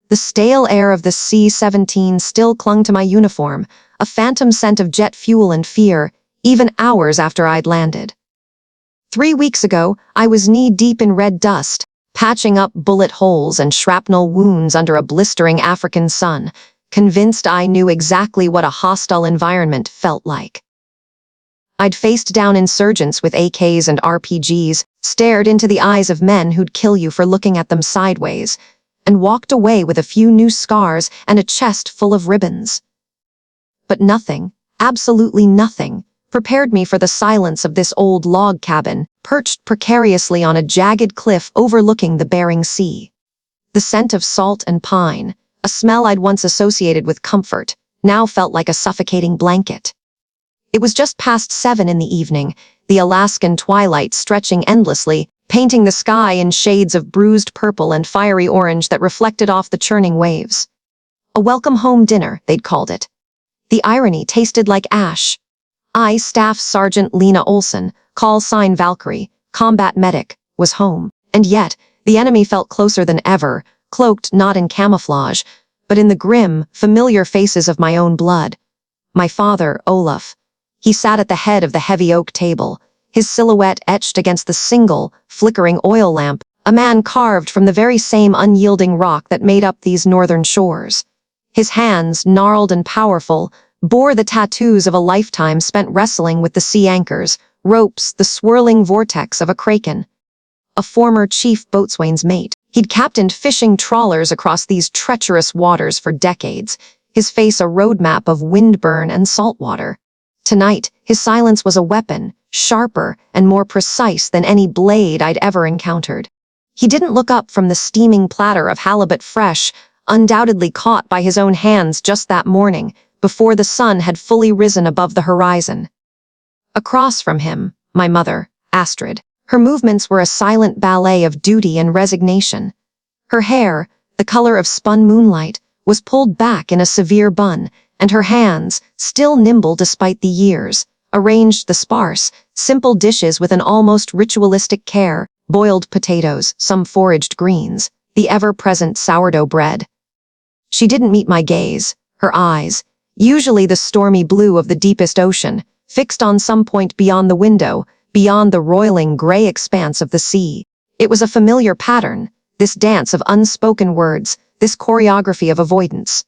The stale air of the C-17 still clung to my uniform, a phantom scent of jet fuel and fear, even hours after I'd landed. 3 weeks ago, I was knee-deep in red dust, patching up bullet holes and shrapnel wounds under a blistering African sun, convinced I knew exactly what a hostile environment felt like. I'd faced down insurgents with AKs and RPGs, stared into the eyes of men who'd kill you for looking at them sideways, and walked away with a few new scars and a chest full of ribbons. But nothing, absolutely nothing, prepared me for the silence of this old log cabin, perched precariously on a jagged cliff overlooking the Bering Sea. The scent of salt and pine, a smell I'd once associated with comfort, now felt like a suffocating blanket. It was just past 7 in the evening, the Alaskan twilight stretching endlessly, painting the sky in shades of bruised purple and fiery orange that reflected off the churning waves. A welcome home dinner, they'd called it. The irony tasted like ash. I, Staff Sergeant Lena Olsen, call sign Valkyrie, combat medic, was home, and yet, the enemy felt closer than ever, cloaked not in camouflage, but in the grim, familiar faces of my own blood. My father, Olaf. He sat at the head of the heavy oak table, his silhouette etched against the single, flickering oil lamp, a man carved from the very same unyielding rock that made up these northern shores. His hands, gnarled and powerful, bore the tattoos of a lifetime spent wrestling with the sea anchors, ropes, the swirling vortex of a kraken. A former chief boatswain's mate, he'd captained fishing trawlers across these treacherous waters for decades, his face a roadmap of windburn and saltwater. Tonight, his silence was a weapon, sharper and more precise than any blade I'd ever encountered. He didn't look up from the steaming platter of halibut fresh, undoubtedly caught by his own hands just that morning, before the sun had fully risen above the horizon. Across from him, my mother, Astrid. Her movements were a silent ballet of duty and resignation. Her hair, the color of spun moonlight, was pulled back in a severe bun, and her hands, still nimble despite the years, arranged the sparse, simple dishes with an almost ritualistic care, boiled potatoes, some foraged greens, the ever-present sourdough bread. She didn't meet my gaze, her eyes, usually the stormy blue of the deepest ocean, fixed on some point beyond the window, beyond the roiling gray expanse of the sea. It was a familiar pattern, this dance of unspoken words, this choreography of avoidance.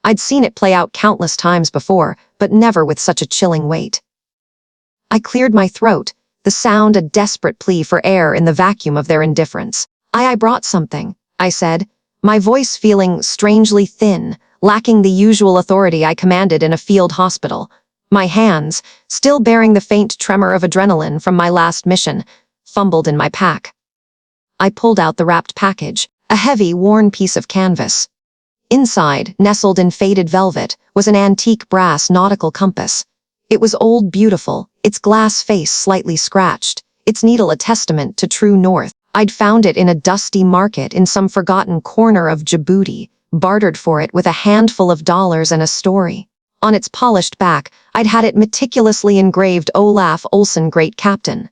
I'd seen it play out countless times before, but never with such a chilling weight. I cleared my throat, the sound a desperate plea for air in the vacuum of their indifference. I brought something, I said, my voice feeling strangely thin, lacking the usual authority I commanded in a field hospital. My hands, still bearing the faint tremor of adrenaline from my last mission, fumbled in my pack. I pulled out the wrapped package, a heavy, worn piece of canvas. Inside, nestled in faded velvet, was an antique brass nautical compass. It was old beautiful, its glass face slightly scratched, its needle a testament to true north. I'd found it in a dusty market in some forgotten corner of Djibouti, bartered for it with a handful of dollars and a story. On its polished back, I'd had it meticulously engraved Olaf Olsen, Great Captain.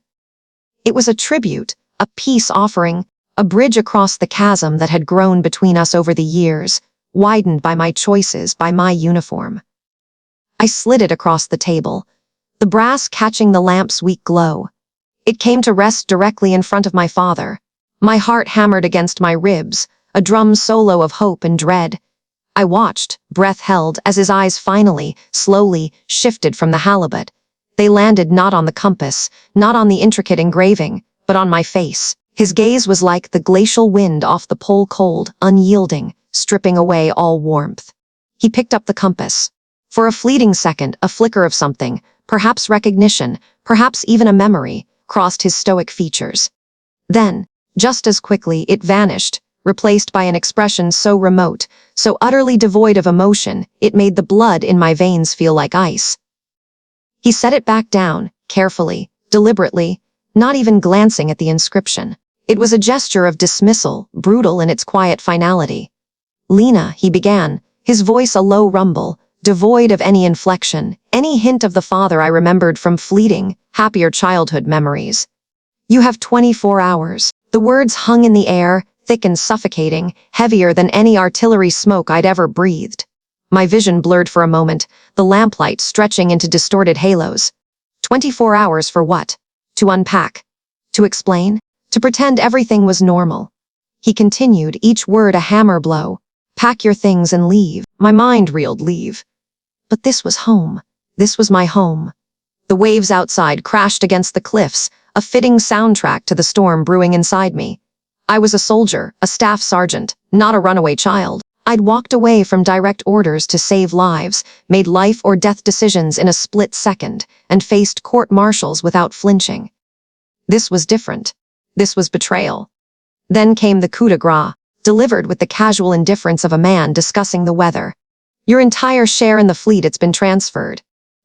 It was a tribute, a peace offering, a bridge across the chasm that had grown between us over the years, widened by my choices, by my uniform. I slid it across the table, the brass catching the lamp's weak glow. It came to rest directly in front of my father. My heart hammered against my ribs, a drum solo of hope and dread. I watched, breath held, as his eyes finally, slowly, shifted from the halibut. They landed not on the compass, not on the intricate engraving, but on my face. His gaze was like the glacial wind off the pole, cold, unyielding, stripping away all warmth. He picked up the compass. For a fleeting second, a flicker of something, perhaps recognition, perhaps even a memory, crossed his stoic features. Then, just as quickly, it vanished, replaced by an expression so remote, so utterly devoid of emotion, it made the blood in my veins feel like ice. He set it back down, carefully, deliberately, not even glancing at the inscription. It was a gesture of dismissal, brutal in its quiet finality. "Lena," he began, his voice a low rumble, devoid of any inflection, any hint of the father I remembered from fleeting, happier childhood memories. "You have 24 hours. The words hung in the air, thick and suffocating, heavier than any artillery smoke I'd ever breathed. My vision blurred for a moment, the lamplight stretching into distorted halos. 24 hours for what? To unpack. To explain. To pretend everything was normal. He continued, each word a hammer blow. Pack your things and leave. My mind reeled leave. But this was home. This was my home. The waves outside crashed against the cliffs, a fitting soundtrack to the storm brewing inside me. I was a soldier, a staff sergeant, not a runaway child. I'd walked away from direct orders to save lives, made life or death decisions in a split second, and faced court-martials without flinching. This was different. This was betrayal. Then came the coup de grace, delivered with the casual indifference of a man discussing the weather. Your entire share in the fleet, it's been transferred.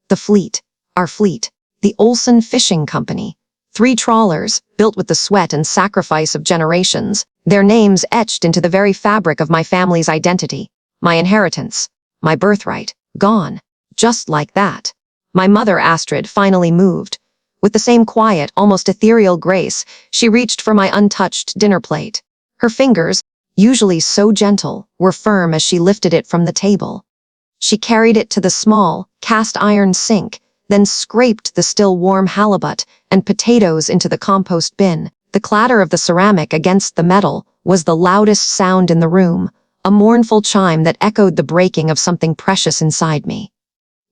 The fleet, our fleet, the Olsen Fishing Company. 3 trawlers, built with the sweat and sacrifice of generations, their names etched into the very fabric of my family's identity, my inheritance, my birthright, gone, just like that. My mother, Astrid, finally moved. With the same quiet, almost ethereal grace, she reached for my untouched dinner plate. Her fingers, usually so gentle, were firm as she lifted it from the table. She carried it to the small, cast-iron sink, then scraped the still warm halibut and potatoes into the compost bin. The clatter of the ceramic against the metal was the loudest sound in the room, a mournful chime that echoed the breaking of something precious inside me.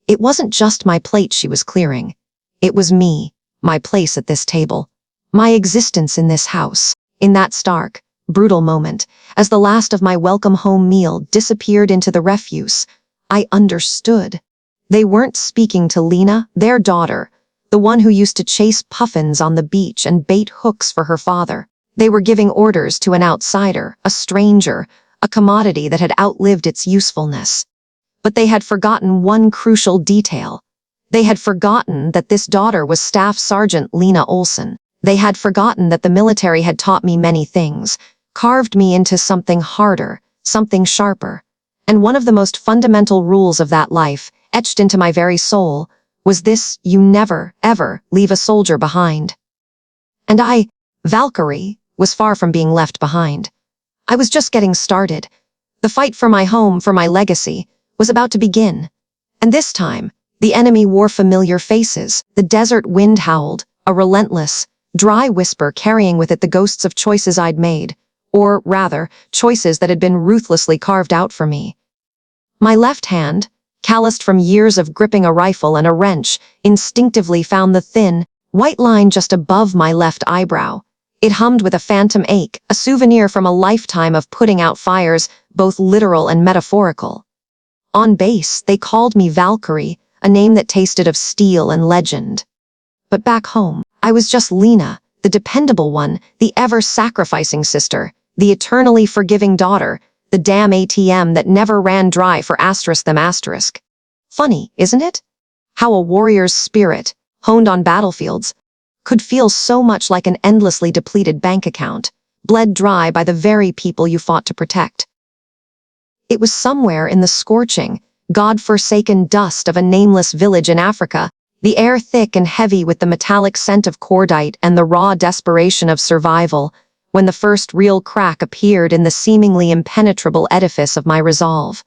It wasn't just my plate she was clearing. It was me, my place at this table, my existence in this house. In that stark, brutal moment, as the last of my welcome home meal disappeared into the refuse, I understood. They weren't speaking to Lena, their daughter, the one who used to chase puffins on the beach and bait hooks for her father. They were giving orders to an outsider, a stranger, a commodity that had outlived its usefulness. But they had forgotten one crucial detail. They had forgotten that this daughter was Staff Sergeant Lena Olsen. They had forgotten that the military had taught me many things, carved me into something harder, something sharper. And one of the most fundamental rules of that life, etched into my very soul, was this: you never, ever leave a soldier behind. And I, Valkyrie, was far from being left behind. I was just getting started. The fight for my home, for my legacy, was about to begin. And this time, the enemy wore familiar faces. The desert wind howled, a relentless, dry whisper carrying with it the ghosts of choices I'd made, or, rather, choices that had been ruthlessly carved out for me. My left hand, calloused from years of gripping a rifle and a wrench, instinctively found the thin, white line just above my left eyebrow. It hummed with a phantom ache, a souvenir from a lifetime of putting out fires, both literal and metaphorical. On base, they called me Valkyrie, a name that tasted of steel and legend. But back home, I was just Lena, the dependable one, the ever-sacrificing sister, the eternally forgiving daughter, the damn ATM that never ran dry for ***. Funny, isn't it? How a warrior's spirit, honed on battlefields, could feel so much like an endlessly depleted bank account, bled dry by the very people you fought to protect. It was somewhere in the scorching, God-forsaken dust of a nameless village in Africa, the air thick and heavy with the metallic scent of cordite and the raw desperation of survival, when the first real crack appeared in the seemingly impenetrable edifice of my resolve.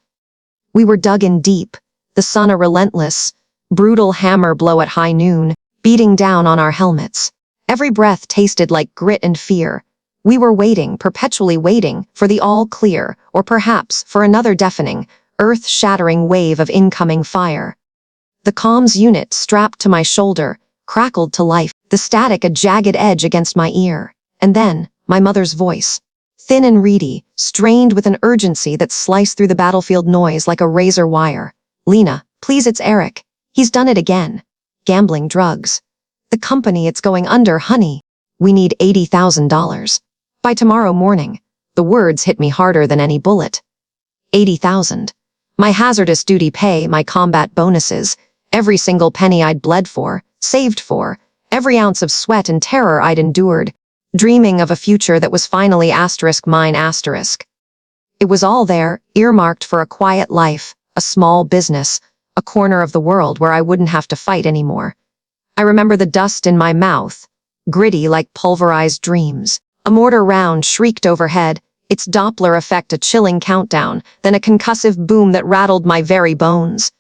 We were dug in deep, the sun a relentless, brutal hammer blow at high noon, beating down on our helmets. Every breath tasted like grit and fear. We were waiting, perpetually waiting, for the all clear, or perhaps for another deafening, earth-shattering wave of incoming fire. The comms unit strapped to my shoulder crackled to life, the static a jagged edge against my ear. And then, my mother's voice, thin and reedy, strained with an urgency that sliced through the battlefield noise like a razor wire. Lena, please, it's Eric. He's done it again. Gambling, drugs. The company, it's going under, honey. We need $80,000. By tomorrow morning. The words hit me harder than any bullet. 80,000. My hazardous duty pay, my combat bonuses, every single penny I'd bled for, saved for, every ounce of sweat and terror I'd endured, dreaming of a future that was finally mine. It was all there, earmarked for a quiet life, a small business, a corner of the world where I wouldn't have to fight anymore. I remember the dust in my mouth, gritty like pulverized dreams. A mortar round shrieked overhead, its Doppler effect a chilling countdown, then a concussive boom that rattled my very bones.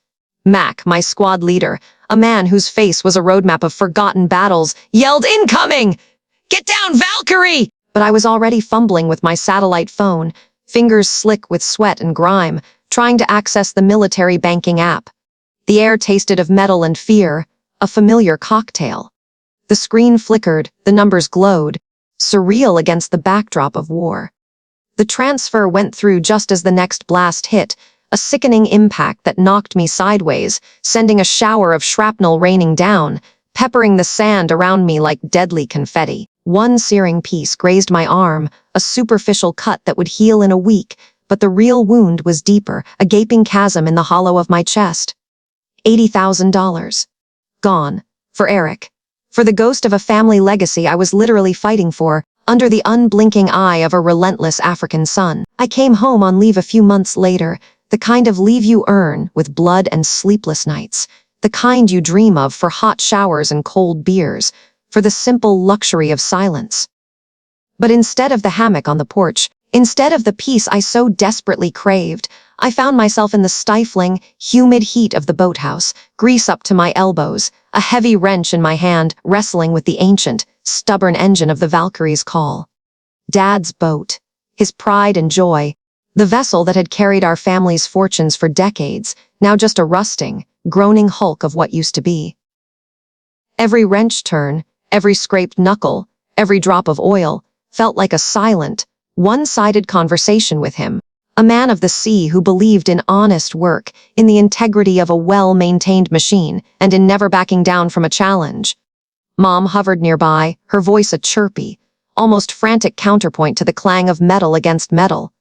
Mac, my squad leader, a man whose face was a roadmap of forgotten battles, yelled, "Incoming! Get down, Valkyrie!" But I was already fumbling with my satellite phone, fingers slick with sweat and grime, trying to access the military banking app. The air tasted of metal and fear, a familiar cocktail. The screen flickered, the numbers glowed, surreal against the backdrop of war. The transfer went through just as the next blast hit, a sickening impact that knocked me sideways, sending a shower of shrapnel raining down, peppering the sand around me like deadly confetti. One searing piece grazed my arm, a superficial cut that would heal in a week, but the real wound was deeper, a gaping chasm in the hollow of my chest. $80,000. Gone. For Eric. For the ghost of a family legacy I was literally fighting for, under the unblinking eye of a relentless African sun. I came home on leave a few months later, the kind of leave you earn with blood and sleepless nights, the kind you dream of for hot showers and cold beers, for the simple luxury of silence. But instead of the hammock on the porch, instead of the peace I so desperately craved, I found myself in the stifling, humid heat of the boathouse, grease up to my elbows, a heavy wrench in my hand, wrestling with the ancient, stubborn engine of the Valkyrie's call. Dad's boat, his pride and joy, the vessel that had carried our family's fortunes for decades, now just a rusting, groaning hulk of what used to be. Every wrench turn, every scraped knuckle, every drop of oil, felt like a silent, one-sided conversation with him, a man of the sea who believed in honest work, in the integrity of a well-maintained machine, and in never backing down from a challenge. Mom hovered nearby, her voice a chirpy, almost frantic counterpoint to the clang of metal against metal.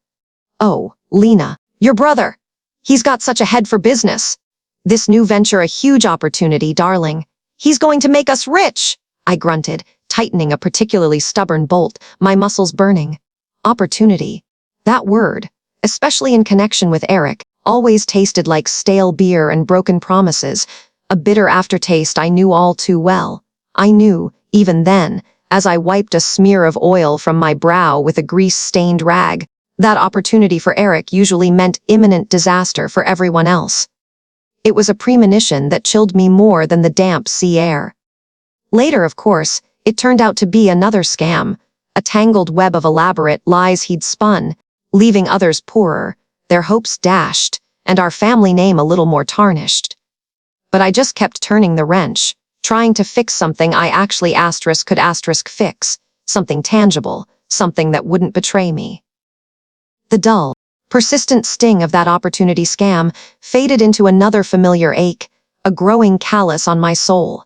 "Oh, Lena, your brother. He's got such a head for business. This new venture a huge opportunity, darling. He's going to make us rich," I grunted, tightening a particularly stubborn bolt, my muscles burning. Opportunity. That word, especially in connection with Eric, always tasted like stale beer and broken promises, a bitter aftertaste I knew all too well. I knew, even then, as I wiped a smear of oil from my brow with a grease-stained rag, that opportunity for Eric usually meant imminent disaster for everyone else. It was a premonition that chilled me more than the damp sea air. Later, of course, it turned out to be another scam, a tangled web of elaborate lies he'd spun, leaving others poorer, their hopes dashed, and our family name a little more tarnished. But I just kept turning the wrench, trying to fix something I actually could fix, something tangible, something that wouldn't betray me. The dull, persistent sting of that opportunity scam faded into another familiar ache, a growing callus on my soul.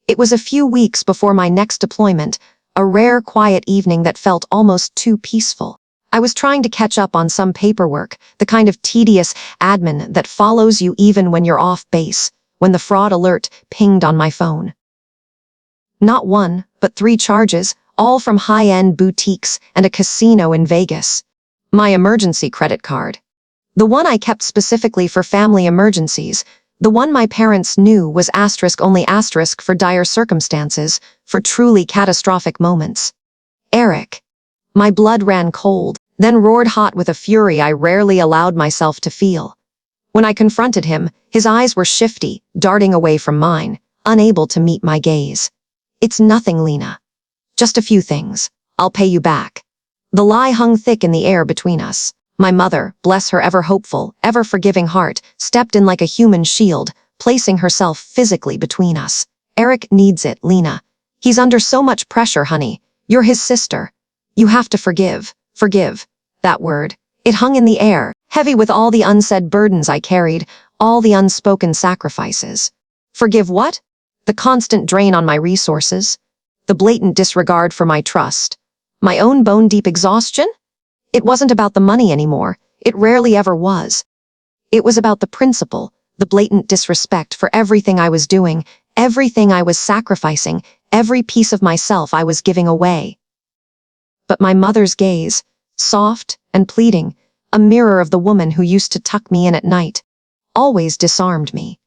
It was a few weeks before my next deployment, a rare quiet evening that felt almost too peaceful. I was trying to catch up on some paperwork, the kind of tedious admin that follows you even when you're off base, when the fraud alert pinged on my phone. Not one, but 3 charges, all from high-end boutiques and a casino in Vegas. My emergency credit card. The one I kept specifically for family emergencies, the one my parents knew was only for dire circumstances, for truly catastrophic moments. Eric. My blood ran cold, then roared hot with a fury I rarely allowed myself to feel. When I confronted him, his eyes were shifty, darting away from mine, unable to meet my gaze. "It's nothing, Lena. Just a few things. I'll pay you back." The lie hung thick in the air between us. My mother, bless her ever hopeful, ever forgiving heart, stepped in like a human shield, placing herself physically between us. "Eric needs it, Lena. He's under so much pressure, honey. You're his sister. You have to forgive. Forgive." That word. It hung in the air, heavy with all the unsaid burdens I carried, all the unspoken sacrifices. Forgive what? The constant drain on my resources? The blatant disregard for my trust? My own bone-deep exhaustion? It wasn't about the money anymore. It rarely ever was. It was about the principle, the blatant disrespect for everything I was doing, everything I was sacrificing, every piece of myself I was giving away. But my mother's gaze, soft and pleading, a mirror of the woman who used to tuck me in at night, always disarmed me.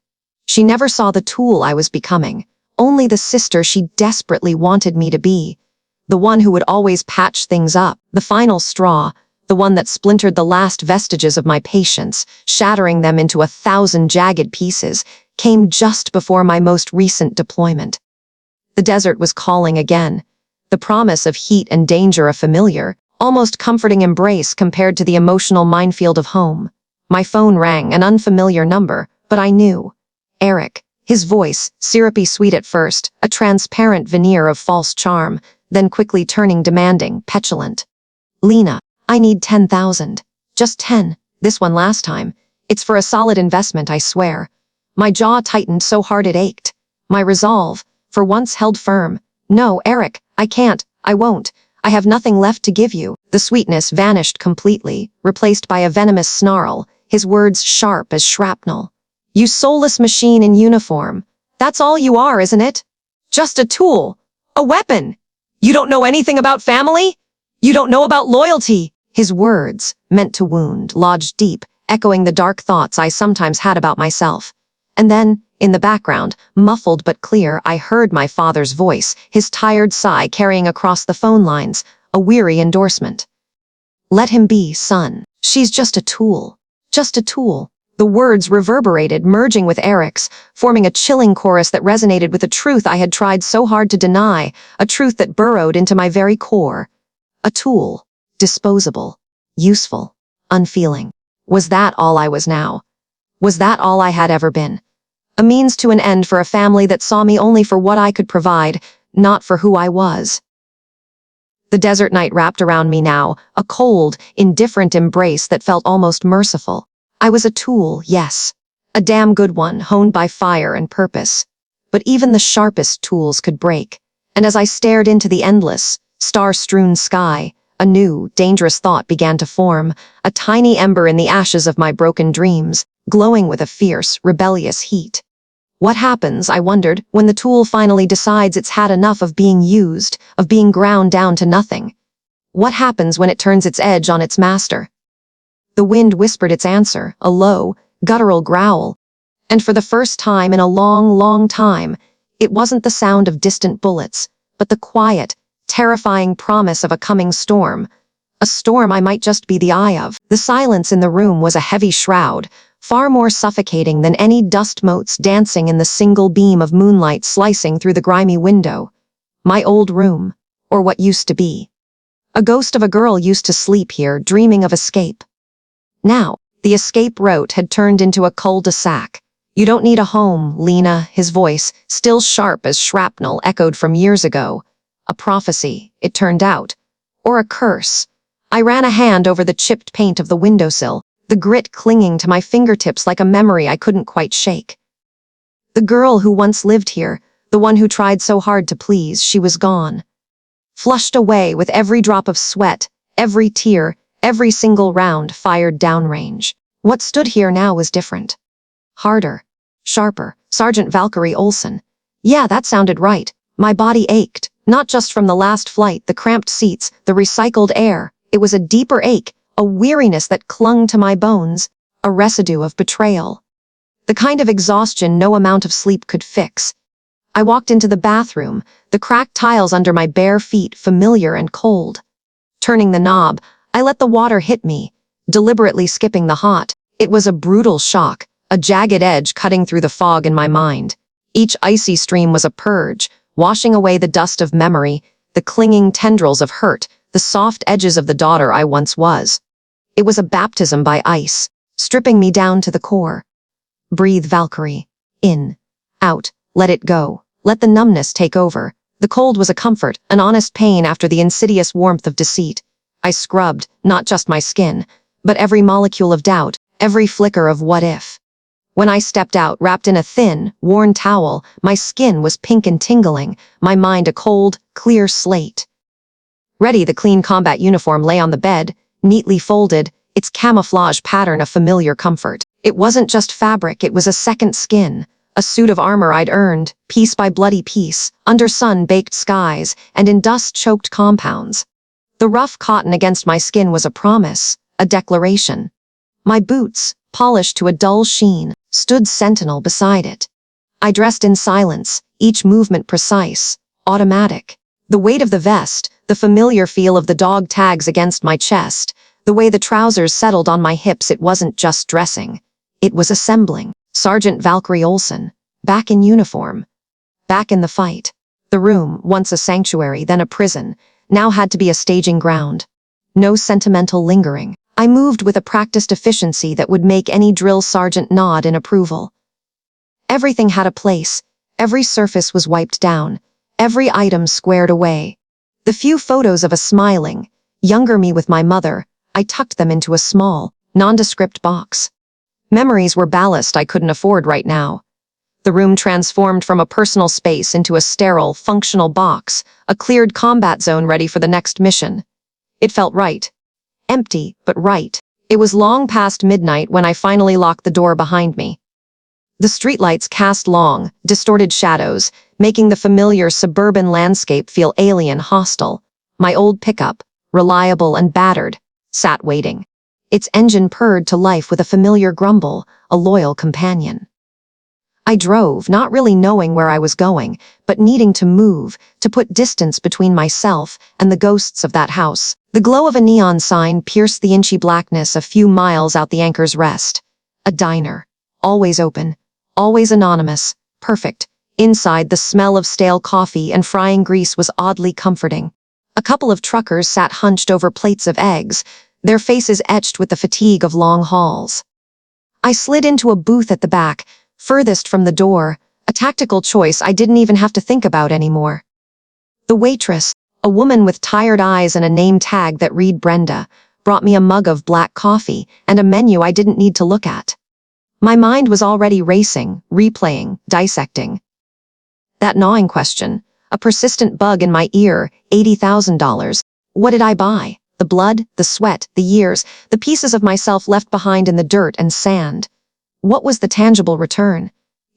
She never saw the tool I was becoming, only the sister she desperately wanted me to be, the one who would always patch things up, the final straw, the one that splintered the last vestiges of my patience, shattering them into 1,000 jagged pieces, came just before my most recent deployment. The desert was calling again. The promise of heat and danger a familiar, almost comforting embrace compared to the emotional minefield of home. My phone rang, an unfamiliar number, but I knew. Eric. His voice, syrupy sweet at first, a transparent veneer of false charm, then quickly turning demanding, petulant. Lena, I need 10,000. Just 10. This one last time. It's for a solid investment, I swear. My jaw tightened so hard it ached. My resolve, for once held firm. No, Eric, I can't, I won't. I have nothing left to give you. The sweetness vanished completely, replaced by a venomous snarl, his words sharp as shrapnel. You soulless machine in uniform. That's all you are, isn't it? Just a tool. A weapon. You don't know anything about family? You don't know about loyalty. His words, meant to wound, lodged deep, echoing the dark thoughts I sometimes had about myself. And then, in the background, muffled but clear, I heard my father's voice, his tired sigh carrying across the phone lines, a weary endorsement. Let him be, son. She's just a tool. Just a tool. The words reverberated, merging with Eric's, forming a chilling chorus that resonated with a truth I had tried so hard to deny, a truth that burrowed into my very core. A tool. Disposable. Useful. Unfeeling. Was that all I was now? Was that all I had ever been? A means to an end for a family that saw me only for what I could provide, not for who I was. The desert night wrapped around me now, a cold, indifferent embrace that felt almost merciful. I was a tool, yes. A damn good one, honed by fire and purpose. But even the sharpest tools could break. And as I stared into the endless, star-strewn sky, a new, dangerous thought began to form, a tiny ember in the ashes of my broken dreams, glowing with a fierce, rebellious heat. What happens, I wondered, when the tool finally decides it's had enough of being used, of being ground down to nothing? What happens when it turns its edge on its master? The wind whispered its answer, a low, guttural growl. And for the first time in a long, long time, it wasn't the sound of distant bullets, but the quiet, terrifying promise of a coming storm. A storm I might just be the eye of. The silence in the room was a heavy shroud, far more suffocating than any dust motes dancing in the single beam of moonlight slicing through the grimy window. My old room, or what used to be. A ghost of a girl used to sleep here, dreaming of escape. Now, the escape route had turned into a cul-de-sac. You don't need a home, Lena, his voice, still sharp as shrapnel, echoed from years ago. A prophecy, it turned out. Or a curse. I ran a hand over the chipped paint of the windowsill, the grit clinging to my fingertips like a memory I couldn't quite shake. The girl who once lived here, the one who tried so hard to please, she was gone. Flushed away with every drop of sweat, every tear, every single round fired downrange. What stood here now was different. Harder. Sharper. Sergeant Valkyrie Olsen. Yeah, that sounded right. My body ached, not just from the last flight, the cramped seats, the recycled air. It was a deeper ache, a weariness that clung to my bones, a residue of betrayal. The kind of exhaustion no amount of sleep could fix. I walked into the bathroom, the cracked tiles under my bare feet familiar and cold. Turning the knob, I let the water hit me, deliberately skipping the hot. It was a brutal shock, a jagged edge cutting through the fog in my mind. Each icy stream was a purge, washing away the dust of memory, the clinging tendrils of hurt, the soft edges of the daughter I once was. It was a baptism by ice, stripping me down to the core. Breathe, Valkyrie. In. Out. Let it go. Let the numbness take over. The cold was a comfort, an honest pain after the insidious warmth of deceit. I scrubbed, not just my skin, but every molecule of doubt, every flicker of what if. When I stepped out, wrapped in a thin, worn towel, my skin was pink and tingling, my mind a cold, clear slate. Ready, the clean combat uniform lay on the bed, neatly folded, its camouflage pattern a familiar comfort. It wasn't just fabric, it was a second skin, a suit of armor I'd earned, piece by bloody piece, under sun-baked skies, and in dust-choked compounds. The rough cotton against my skin was a promise, a declaration. My boots, polished to a dull sheen, stood sentinel beside it. I dressed in silence, each movement precise, automatic. The weight of the vest, the familiar feel of the dog tags against my chest, The way the trousers settled on my hips, it wasn't just dressing. It was assembling. Sergeant Valkyrie Olsen, back in uniform. Back in the fight. The room, once a sanctuary, then a prison, now had to be a staging ground. No sentimental lingering. I moved with a practiced efficiency that would make any drill sergeant nod in approval. Everything had a place. Every surface was wiped down. Every item squared away. The few photos of a smiling, younger me with my mother, I tucked them into a small, nondescript box. Memories were ballast I couldn't afford right now. The room transformed from a personal space into a sterile, functional box, a cleared combat zone ready for the next mission. It felt right. Empty, but right. It was long past midnight when I finally locked the door behind me. The streetlights cast long, distorted shadows, making the familiar suburban landscape feel alien, hostile. My old pickup, reliable and battered, sat waiting. Its engine purred to life with a familiar grumble, a loyal companion. I drove, not really knowing where I was going, but needing to move, to put distance between myself and the ghosts of that house. The glow of a neon sign pierced the inky blackness a few miles out the Anchor's Rest. A diner. Always open. Always anonymous. Perfect. Inside, the smell of stale coffee and frying grease was oddly comforting. A couple of truckers sat hunched over plates of eggs, their faces etched with the fatigue of long hauls. I slid into a booth at the back, furthest from the door, a tactical choice I didn't even have to think about anymore. The waitress, a woman with tired eyes and a name tag that read Brenda, brought me a mug of black coffee and a menu I didn't need to look at. My mind was already racing, replaying, dissecting. That gnawing question, a persistent bug in my ear, $80,000. What did I buy? The blood, the sweat, the years, the pieces of myself left behind in the dirt and sand. What was the tangible return?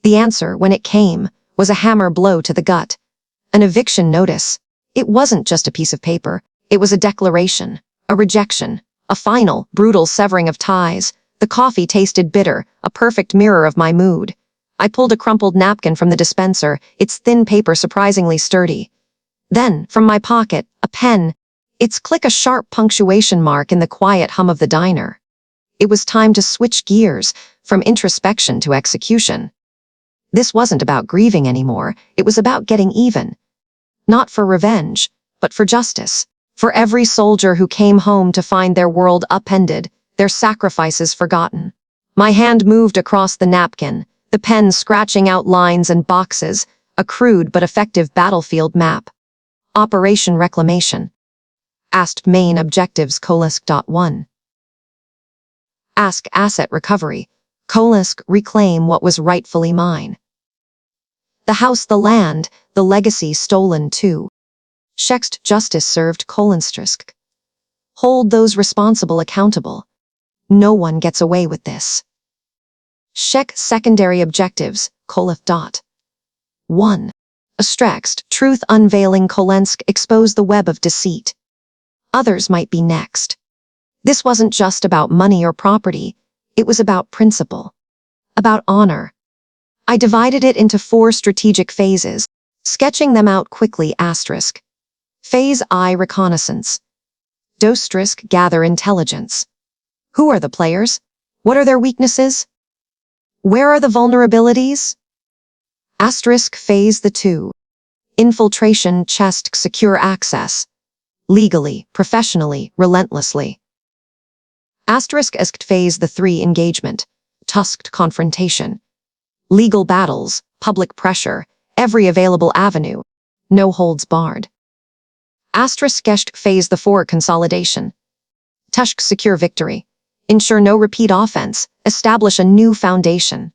The answer, when it came, was a hammer blow to the gut. An eviction notice. It wasn't just a piece of paper. It was a declaration, a rejection, a final, brutal severing of ties. The coffee tasted bitter, a perfect mirror of my mood. I pulled a crumpled napkin from the dispenser, its thin paper surprisingly sturdy. Then, from my pocket, a pen, its click a sharp punctuation mark in the quiet hum of the diner. It was time to switch gears, from introspection to execution. This wasn't about grieving anymore, it was about getting even. Not for revenge, but for justice. For every soldier who came home to find their world upended, their sacrifices forgotten. My hand moved across the napkin, the pen scratching out lines and boxes, a crude but effective battlefield map. Operation Reclamation. Asked main objectives: 1. Ask asset recovery: reclaim what was rightfully mine. The house, the land, the legacy stolen too. Justice served: hold those responsible accountable. No one gets away with this. Secondary objectives: 1. Astraxt, truth unveiling: expose the web of deceit. Others might be next. This wasn't just about money or property, it was about principle. About honor. I divided it into 4 strategic phases, sketching them out quickly. Phase I: reconnaissance. Gather intelligence. Who are the players? What are their weaknesses? Where are the vulnerabilities? Phase the 2. Infiltration, secure access. Legally, professionally, relentlessly. Phase the 3. Engagement. Confrontation. Legal battles, public pressure, every available avenue. No holds barred. Phase the 4. Consolidation. Secure victory. Ensure no repeat offense, establish a new foundation.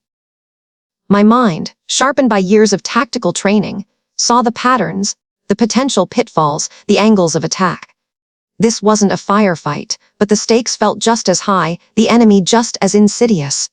My mind, sharpened by years of tactical training, saw the patterns, the potential pitfalls, the angles of attack. This wasn't a firefight, but the stakes felt just as high, the enemy just as insidious.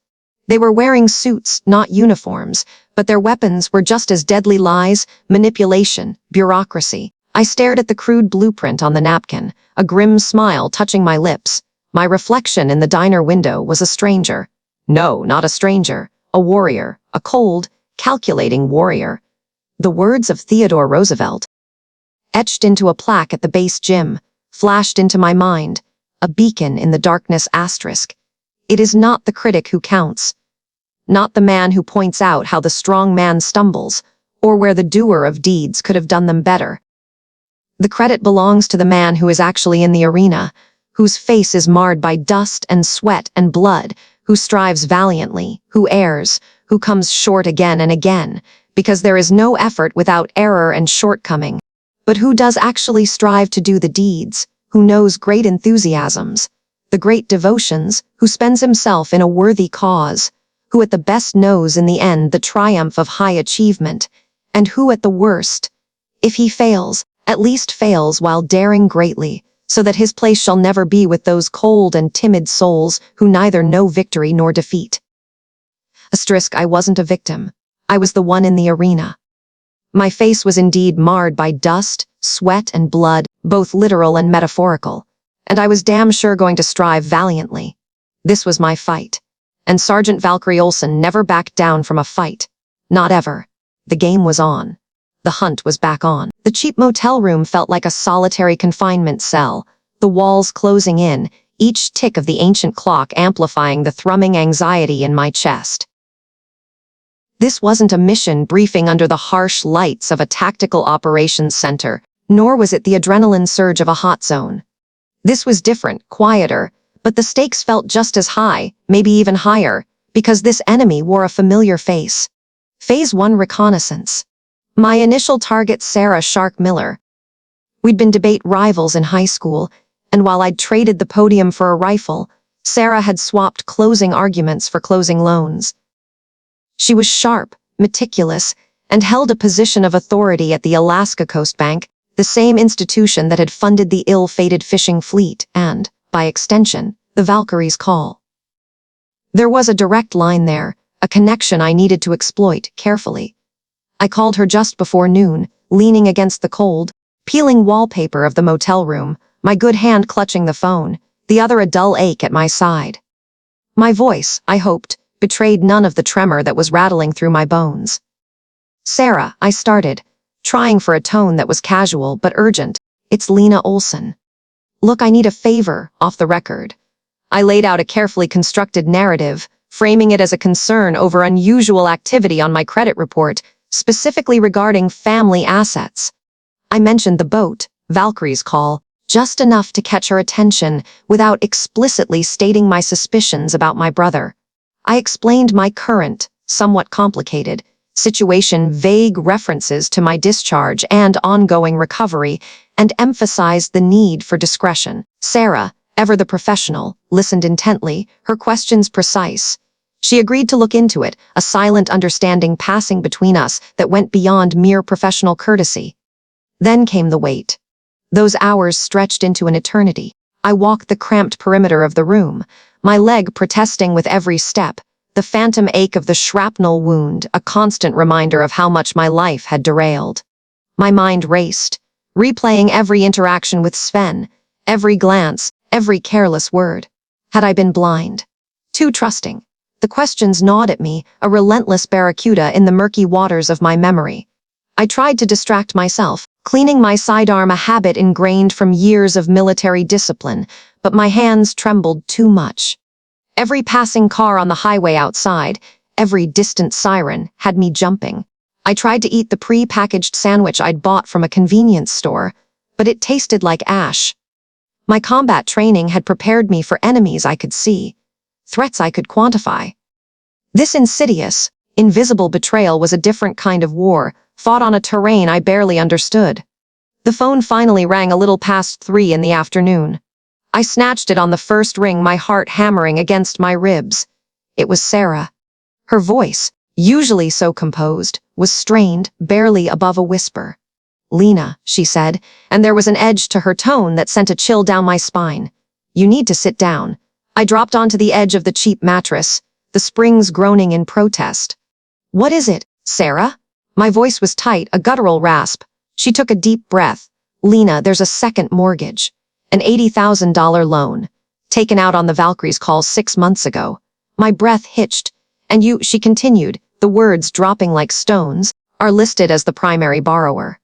They were wearing suits, not uniforms, but their weapons were just as deadly: lies, manipulation, bureaucracy. I stared at the crude blueprint on the napkin, a grim smile touching my lips. My reflection in the diner window was a stranger. No, not a stranger. A warrior. A cold, calculating warrior. The words of Theodore Roosevelt, etched into a plaque at the base gym, flashed into my mind. a beacon in the darkness asterisk. It is not the critic who counts, not the man who points out how the strong man stumbles, or where the doer of deeds could have done them better. The credit belongs to the man who is actually in the arena, whose face is marred by dust and sweat and blood, who strives valiantly, who errs, who comes short again and again, because there is no effort without error and shortcoming, but who does actually strive to do the deeds, who knows great enthusiasms, the great devotions, who spends himself in a worthy cause, who at the best knows in the end the triumph of high achievement, and who at the worst, if he fails, at least fails while daring greatly, so that his place shall never be with those cold and timid souls who neither know victory nor defeat. I wasn't a victim. I was the one in the arena. My face was indeed marred by dust, sweat, and blood, both literal and metaphorical, and I was damn sure going to strive valiantly. This was my fight, and Sergeant Valkyrie Olsen never backed down from a fight. Not ever. The game was on. The hunt was back on. The cheap motel room felt like a solitary confinement cell, the walls closing in, each tick of the ancient clock amplifying the thrumming anxiety in my chest. This wasn't a mission briefing under the harsh lights of a tactical operations center, nor was it the adrenaline surge of a hot zone. This was different, quieter, but the stakes felt just as high, maybe even higher, because this enemy wore a familiar face. Phase 1 reconnaissance. My initial target, Sarah Shark Miller. We'd been debate rivals in high school, and while I'd traded the podium for a rifle, Sarah had swapped closing arguments for closing loans. She was sharp, meticulous, and held a position of authority at the Alaska Coast Bank, the same institution that had funded the ill-fated fishing fleet and, by extension, the Valkyrie's call. There was a direct line there, a connection I needed to exploit carefully. I called her just before noon, leaning against the cold, peeling wallpaper of the motel room, my good hand clutching the phone, the other a dull ache at my side. My voice, I hoped, betrayed none of the tremor that was rattling through my bones. "Sarah," I started, trying for a tone that was casual but urgent. "It's Lena Olsen. Look, I need a favor, off the record." I laid out a carefully constructed narrative, framing it as a concern over unusual activity on my credit report, specifically regarding family assets. I mentioned the boat, Valkyrie's call, just enough to catch her attention without explicitly stating my suspicions about my brother. I explained my current, somewhat complicated, situation, vague references to my discharge and ongoing recovery, and emphasized the need for discretion. Sarah, ever the professional, listened intently, her questions precise. She agreed to look into it, a silent understanding passing between us that went beyond mere professional courtesy. Then came the wait. Those hours stretched into an eternity. I walked the cramped perimeter of the room, my leg protesting with every step, the phantom ache of the shrapnel wound, a constant reminder of how much my life had derailed. My mind raced, replaying every interaction with Sven, every glance, every careless word. Had I been blind? Too trusting? The questions gnawed at me, a relentless barracuda in the murky waters of my memory. I tried to distract myself, cleaning my sidearm, a habit ingrained from years of military discipline, but my hands trembled too much. Every passing car on the highway outside, every distant siren, had me jumping. I tried to eat the pre-packaged sandwich I'd bought from a convenience store, but it tasted like ash. My combat training had prepared me for enemies I could see, threats I could quantify. This insidious, invisible betrayal was a different kind of war, fought on a terrain I barely understood. The phone finally rang a little past 3 in the afternoon. I snatched it on the first ring, my heart hammering against my ribs. It was Sarah. Her voice, usually so composed, was strained, barely above a whisper. "Lena," she said, and there was an edge to her tone that sent a chill down my spine. "You need to sit down." I dropped onto the edge of the cheap mattress, the springs groaning in protest. "What is it, Sarah?" My voice was tight, a guttural rasp. She took a deep breath. "Lena, there's a second mortgage. An $80,000 loan. Taken out on the Valkyrie's call 6 months ago." My breath hitched. "And you," she continued, the words dropping like stones, "are listed as the primary borrower."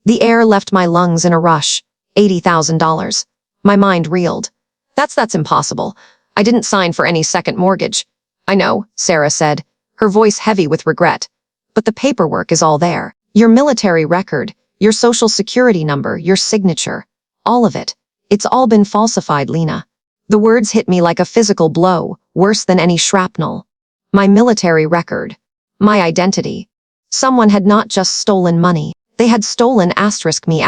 The air left my lungs in a rush. $80,000. My mind reeled. That's impossible. I didn't sign for any second mortgage. I know, Sarah said, her voice heavy with regret. But the paperwork is all there. Your military record, your social security number, your signature. All of it. It's all been falsified, Lena. The words hit me like a physical blow, worse than any shrapnel. My military record. My identity. Someone had not just stolen money. They had stolen *me*.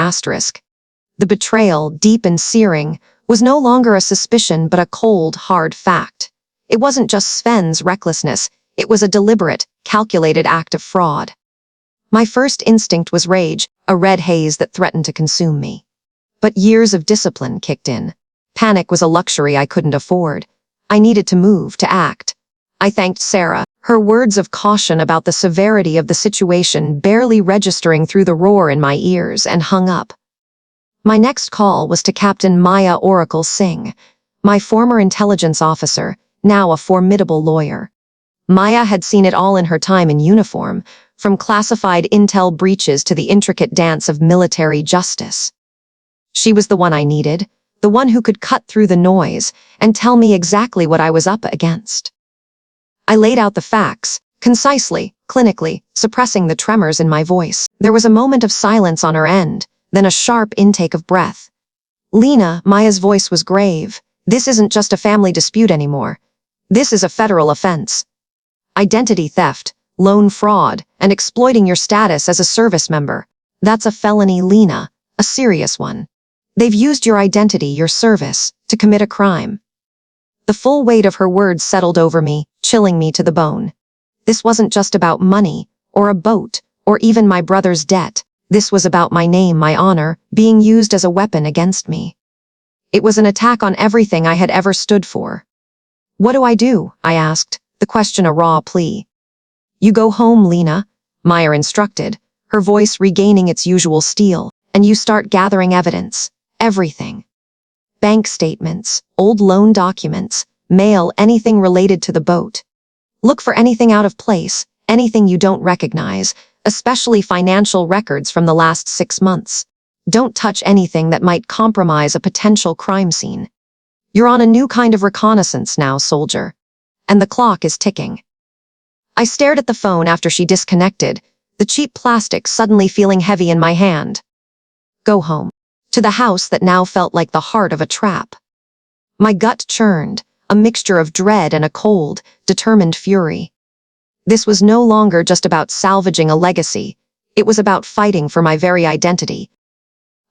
The betrayal, deep and searing, was no longer a suspicion but a cold, hard fact. It wasn't just Sven's recklessness, it was a deliberate, calculated act of fraud. My first instinct was rage, a red haze that threatened to consume me. But years of discipline kicked in. Panic was a luxury I couldn't afford. I needed to move, to act. I thanked Sarah, her words of caution about the severity of the situation barely registering through the roar in my ears, and hung up. My next call was to Captain Maya Oracle Singh, my former intelligence officer, now a formidable lawyer. Maya had seen it all in her time in uniform, from classified intel breaches to the intricate dance of military justice. She was the one I needed, the one who could cut through the noise and tell me exactly what I was up against. I laid out the facts, concisely, clinically, suppressing the tremors in my voice. There was a moment of silence on her end, then a sharp intake of breath. Lena, Maya's voice was grave. This isn't just a family dispute anymore. This is a federal offense. Identity theft, loan fraud, and exploiting your status as a service member. That's a felony, Lena, a serious one. They've used your identity, your service, to commit a crime. The full weight of her words settled over me, chilling me to the bone. This wasn't just about money, or a boat, or even my brother's debt. This was about my name, my honor, being used as a weapon against me. It was an attack on everything I had ever stood for. What do I do? I asked, the question a raw plea. You go home, Lena, Maya instructed, her voice regaining its usual steel, and you start gathering evidence. Everything. Bank statements, old loan documents, mail, anything related to the boat. Look for anything out of place, anything you don't recognize, especially financial records from the last 6 months. Don't touch anything that might compromise a potential crime scene. You're on a new kind of reconnaissance now, soldier. And the clock is ticking. I stared at the phone after she disconnected, the cheap plastic suddenly feeling heavy in my hand. Go home. To the house that now felt like the heart of a trap. My gut churned, a mixture of dread and a cold, determined fury. This was no longer just about salvaging a legacy. It was about fighting for my very identity.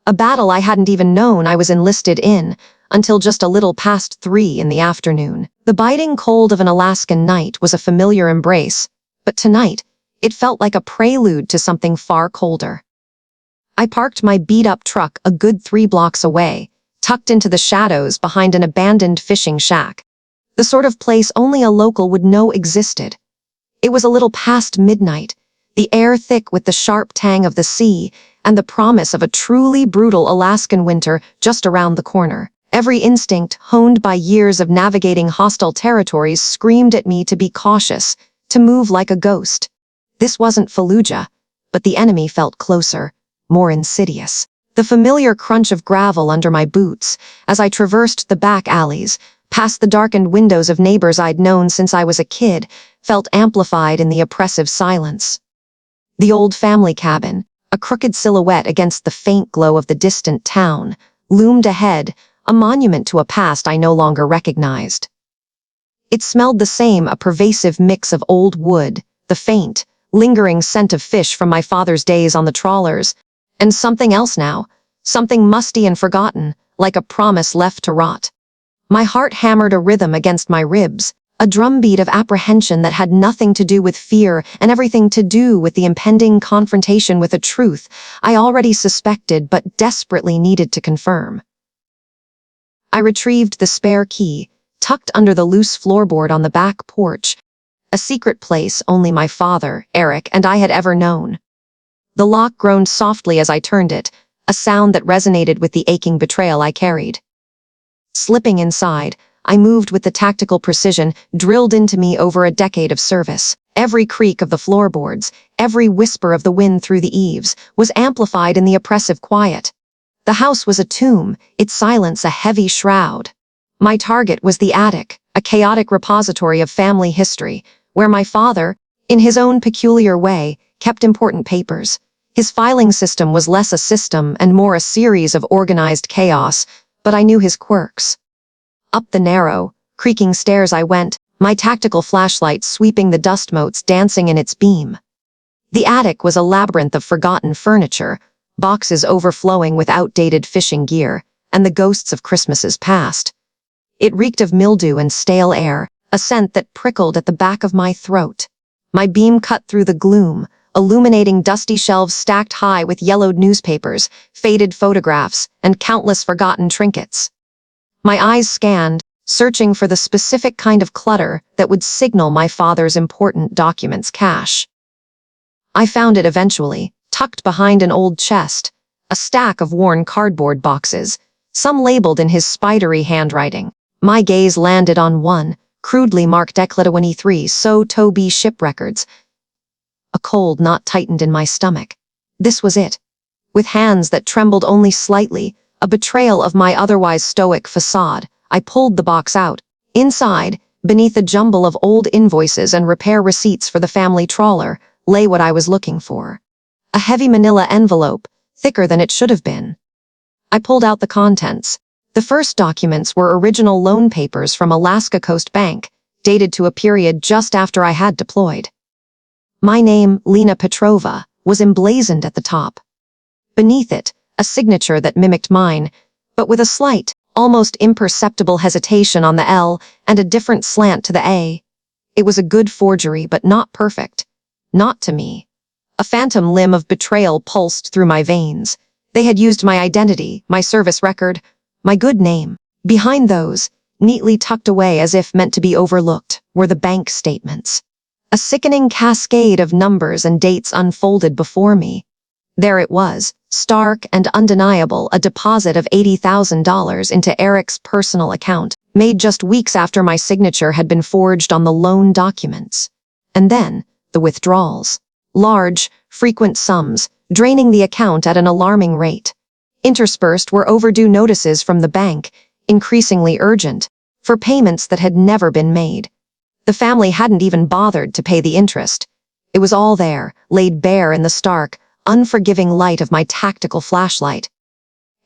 A battle I hadn't even known I was enlisted in, until just a little past 3 in the afternoon. The biting cold of an Alaskan night was a familiar embrace, but tonight, it felt like a prelude to something far colder. I parked my beat-up truck a good 3 blocks away, tucked into the shadows behind an abandoned fishing shack. The sort of place only a local would know existed. It was a little past midnight, the air thick with the sharp tang of the sea, and the promise of a truly brutal Alaskan winter just around the corner. Every instinct, honed by years of navigating hostile territories, screamed at me to be cautious, to move like a ghost. This wasn't Fallujah, but the enemy felt closer, more insidious. The familiar crunch of gravel under my boots, as I traversed the back alleys, past the darkened windows of neighbors I'd known since I was a kid, felt amplified in the oppressive silence. The old family cabin, a crooked silhouette against the faint glow of the distant town, loomed ahead, a monument to a past I no longer recognized. It smelled the same, a pervasive mix of old wood, the faint, lingering scent of fish from my father's days on the trawlers, and something else now, something musty and forgotten, like a promise left to rot. My heart hammered a rhythm against my ribs, a drumbeat of apprehension that had nothing to do with fear and everything to do with the impending confrontation with a truth I already suspected but desperately needed to confirm. I retrieved the spare key, tucked under the loose floorboard on the back porch, a secret place only my father, Eric, and I had ever known. The lock groaned softly as I turned it, a sound that resonated with the aching betrayal I carried. Slipping inside, I moved with the tactical precision drilled into me over a decade of service. Every creak of the floorboards, every whisper of the wind through the eaves, was amplified in the oppressive quiet. The house was a tomb, its silence a heavy shroud. My target was the attic, a chaotic repository of family history, where my father, in his own peculiar way, kept important papers. His filing system was less a system and more a series of organized chaos, but I knew his quirks. Up the narrow, creaking stairs I went, my tactical flashlight sweeping the dust motes dancing in its beam. The attic was a labyrinth of forgotten furniture, boxes overflowing with outdated fishing gear, and the ghosts of Christmases past. It reeked of mildew and stale air, a scent that prickled at the back of my throat. My beam cut through the gloom, illuminating dusty shelves stacked high with yellowed newspapers, faded photographs, and countless forgotten trinkets. My eyes scanned, searching for the specific kind of clutter that would signal my father's important documents cache. I found it eventually, tucked behind an old chest, a stack of worn cardboard boxes, some labeled in his spidery handwriting. My gaze landed on one, crudely marked Decla23 So Toby ship records. A cold knot tightened in my stomach. This was it. With hands that trembled only slightly, a betrayal of my otherwise stoic facade, I pulled the box out. Inside, beneath a jumble of old invoices and repair receipts for the family trawler, lay what I was looking for. A heavy manila envelope, thicker than it should have been. I pulled out the contents. The first documents were original loan papers from Alaska Coast Bank, dated to a period just after I had deployed. My name, Lena Petrova, was emblazoned at the top. Beneath it, a signature that mimicked mine, but with a slight, almost imperceptible hesitation on the L and a different slant to the A. It was a good forgery, but not perfect. Not to me. A phantom limb of betrayal pulsed through my veins. They had used my identity, my service record, my good name. Behind those, neatly tucked away as if meant to be overlooked, were the bank statements. A sickening cascade of numbers and dates unfolded before me. There it was, stark and undeniable, a deposit of $80,000 into Eric's personal account, made just weeks after my signature had been forged on the loan documents. And then, the withdrawals. Large, frequent sums, draining the account at an alarming rate. Interspersed were overdue notices from the bank, increasingly urgent, for payments that had never been made. The family hadn't even bothered to pay the interest. It was all there, laid bare in the stark, unforgiving light of my tactical flashlight.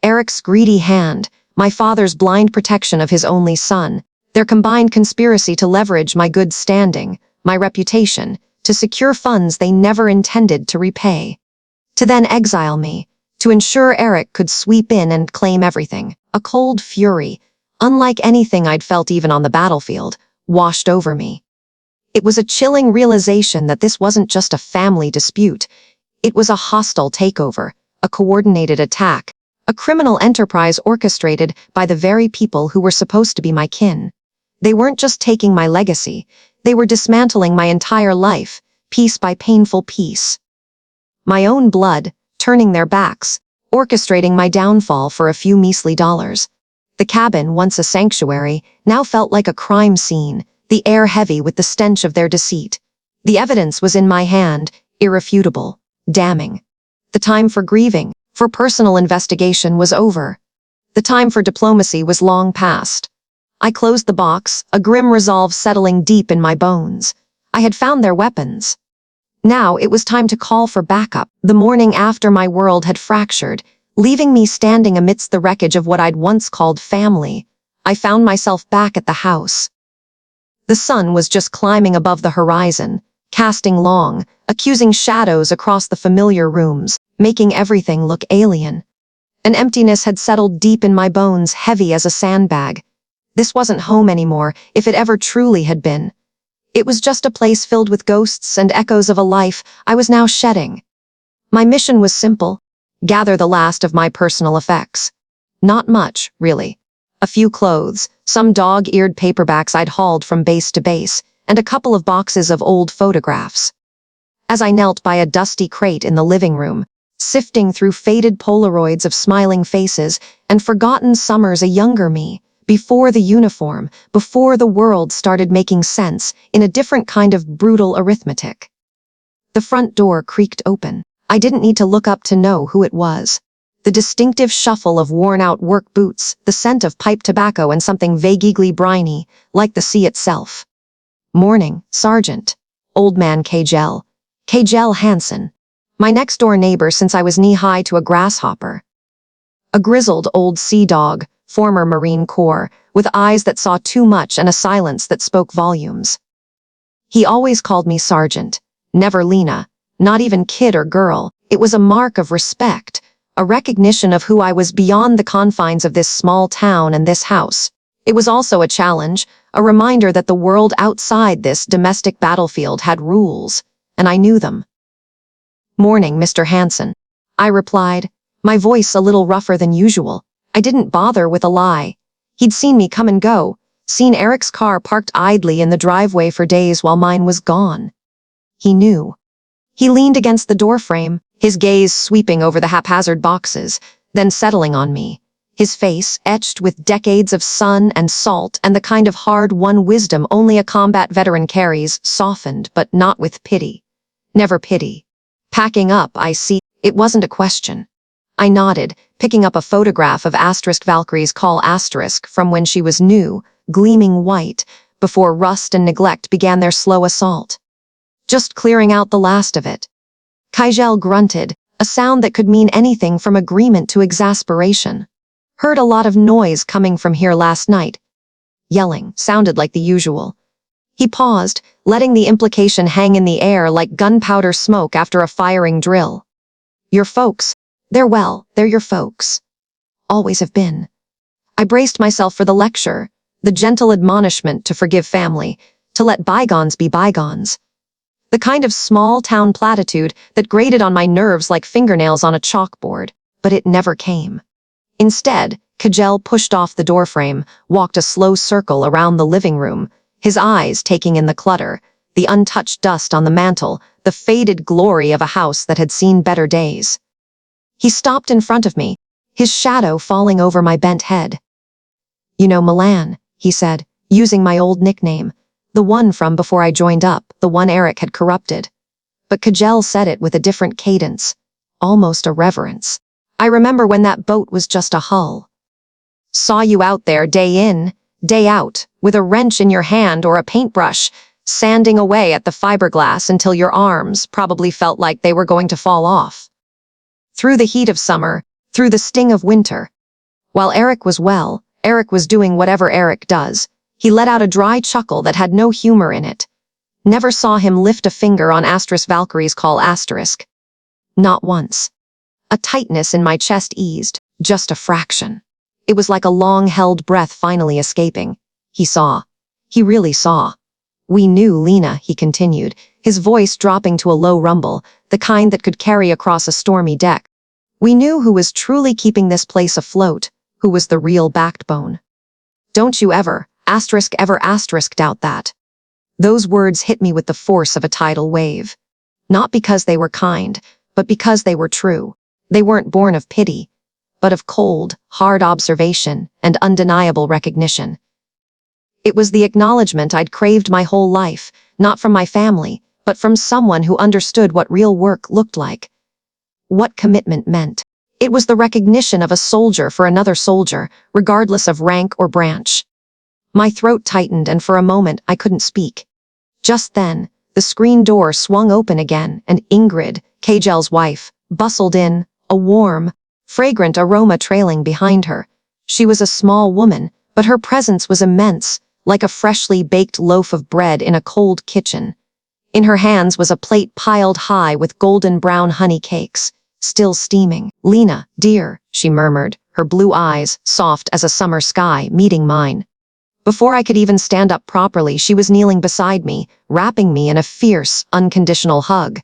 Eric's greedy hand, my father's blind protection of his only son, their combined conspiracy to leverage my good standing, my reputation, to secure funds they never intended to repay. To then exile me, to ensure Eric could sweep in and claim everything. A cold fury, unlike anything I'd felt even on the battlefield, washed over me. It was a chilling realization that this wasn't just a family dispute. It was a hostile takeover, a coordinated attack, a criminal enterprise orchestrated by the very people who were supposed to be my kin. They weren't just taking my legacy, they were dismantling my entire life, piece by painful piece. My own blood, turning their backs, orchestrating my downfall for a few measly dollars. The cabin, once a sanctuary, now felt like a crime scene, the air heavy with the stench of their deceit. The evidence was in my hand, irrefutable, damning. The time for grieving, for personal investigation was over. The time for diplomacy was long past. I closed the box, a grim resolve settling deep in my bones. I had found their weapons. Now it was time to call for backup. The morning after my world had fractured, leaving me standing amidst the wreckage of what I'd once called family, I found myself back at the house. The sun was just climbing above the horizon, casting long, accusing shadows across the familiar rooms, making everything look alien. An emptiness had settled deep in my bones, heavy as a sandbag. This wasn't home anymore, if it ever truly had been. It was just a place filled with ghosts and echoes of a life I was now shedding. My mission was simple: gather the last of my personal effects. Not much, really. A few clothes, some dog-eared paperbacks I'd hauled from base to base, and a couple of boxes of old photographs. As I knelt by a dusty crate in the living room, sifting through faded Polaroids of smiling faces and forgotten summers a younger me, before the uniform, before the world started making sense in a different kind of brutal arithmetic. The front door creaked open. I didn't need to look up to know who it was. The distinctive shuffle of worn-out work boots, the scent of pipe tobacco and something vaguely briny, like the sea itself. Morning, Sergeant. Old man Kjell. Kjell Hansen. My next-door neighbor since I was knee-high to a grasshopper. A grizzled old sea dog, former Marine Corps, with eyes that saw too much and a silence that spoke volumes. He always called me Sergeant, never Lena, not even kid or girl. It was a mark of respect, a recognition of who I was beyond the confines of this small town and this house. It was also a challenge, a reminder that the world outside this domestic battlefield had rules, and I knew them. Morning, Mr. Hansen. I replied, my voice a little rougher than usual. I didn't bother with a lie. He'd seen me come and go, seen Eric's car parked idly in the driveway for days while mine was gone. He knew. He leaned against the doorframe, his gaze sweeping over the haphazard boxes, then settling on me. His face, etched with decades of sun and salt and the kind of hard-won wisdom only a combat veteran carries, softened, but not with pity. Never pity. Packing up, I see. It wasn't a question. I nodded, picking up a photograph of Valkyrie's call from when she was new, gleaming white, before rust and neglect began their slow assault. Just clearing out the last of it. Kjell grunted, a sound that could mean anything from agreement to exasperation. Heard a lot of noise coming from here last night. Yelling, sounded like the usual. He paused, letting the implication hang in the air like gunpowder smoke after a firing drill. Your folks, they're your folks. Always have been. I braced myself for the lecture, the gentle admonishment to forgive family, to let bygones be bygones. The kind of small-town platitude that grated on my nerves like fingernails on a chalkboard, but it never came. Instead, Kjell pushed off the doorframe, walked a slow circle around the living room, his eyes taking in the clutter, the untouched dust on the mantel, the faded glory of a house that had seen better days. He stopped in front of me, his shadow falling over my bent head. You know Milan, he said, using my old nickname, the one from before I joined up, the one Eric had corrupted. But Kjell said it with a different cadence, almost a reverence. I remember when that boat was just a hull. Saw you out there day in, day out, with a wrench in your hand or a paintbrush, sanding away at the fiberglass until your arms probably felt like they were going to fall off. Through the heat of summer, through the sting of winter. While Eric was well, Eric was doing whatever Eric does. He let out a dry chuckle that had no humor in it. Never saw him lift a finger on Valkyrie's call *. Not once. A tightness in my chest eased, just a fraction. It was like a long-held breath finally escaping. He saw. He really saw. We knew Lena, he continued, his voice dropping to a low rumble, the kind that could carry across a stormy deck. We knew who was truly keeping this place afloat, who was the real backbone. Don't you ever, doubt that. Those words hit me with the force of a tidal wave. Not because they were kind, but because they were true. They weren't born of pity, but of cold, hard observation and undeniable recognition. It was the acknowledgement I'd craved my whole life, not from my family, but from someone who understood what real work looked like. What commitment meant. It was the recognition of a soldier for another soldier, regardless of rank or branch. My throat tightened and for a moment I couldn't speak. Just then, the screen door swung open again and Ingrid, Kjell's wife, bustled in, a warm, fragrant aroma trailing behind her. She was a small woman, but her presence was immense, like a freshly baked loaf of bread in a cold kitchen. In her hands was a plate piled high with golden brown honey cakes, still steaming. Lena, dear, she murmured, her blue eyes, soft as a summer sky, meeting mine. Before I could even stand up properly, she was kneeling beside me, wrapping me in a fierce, unconditional hug.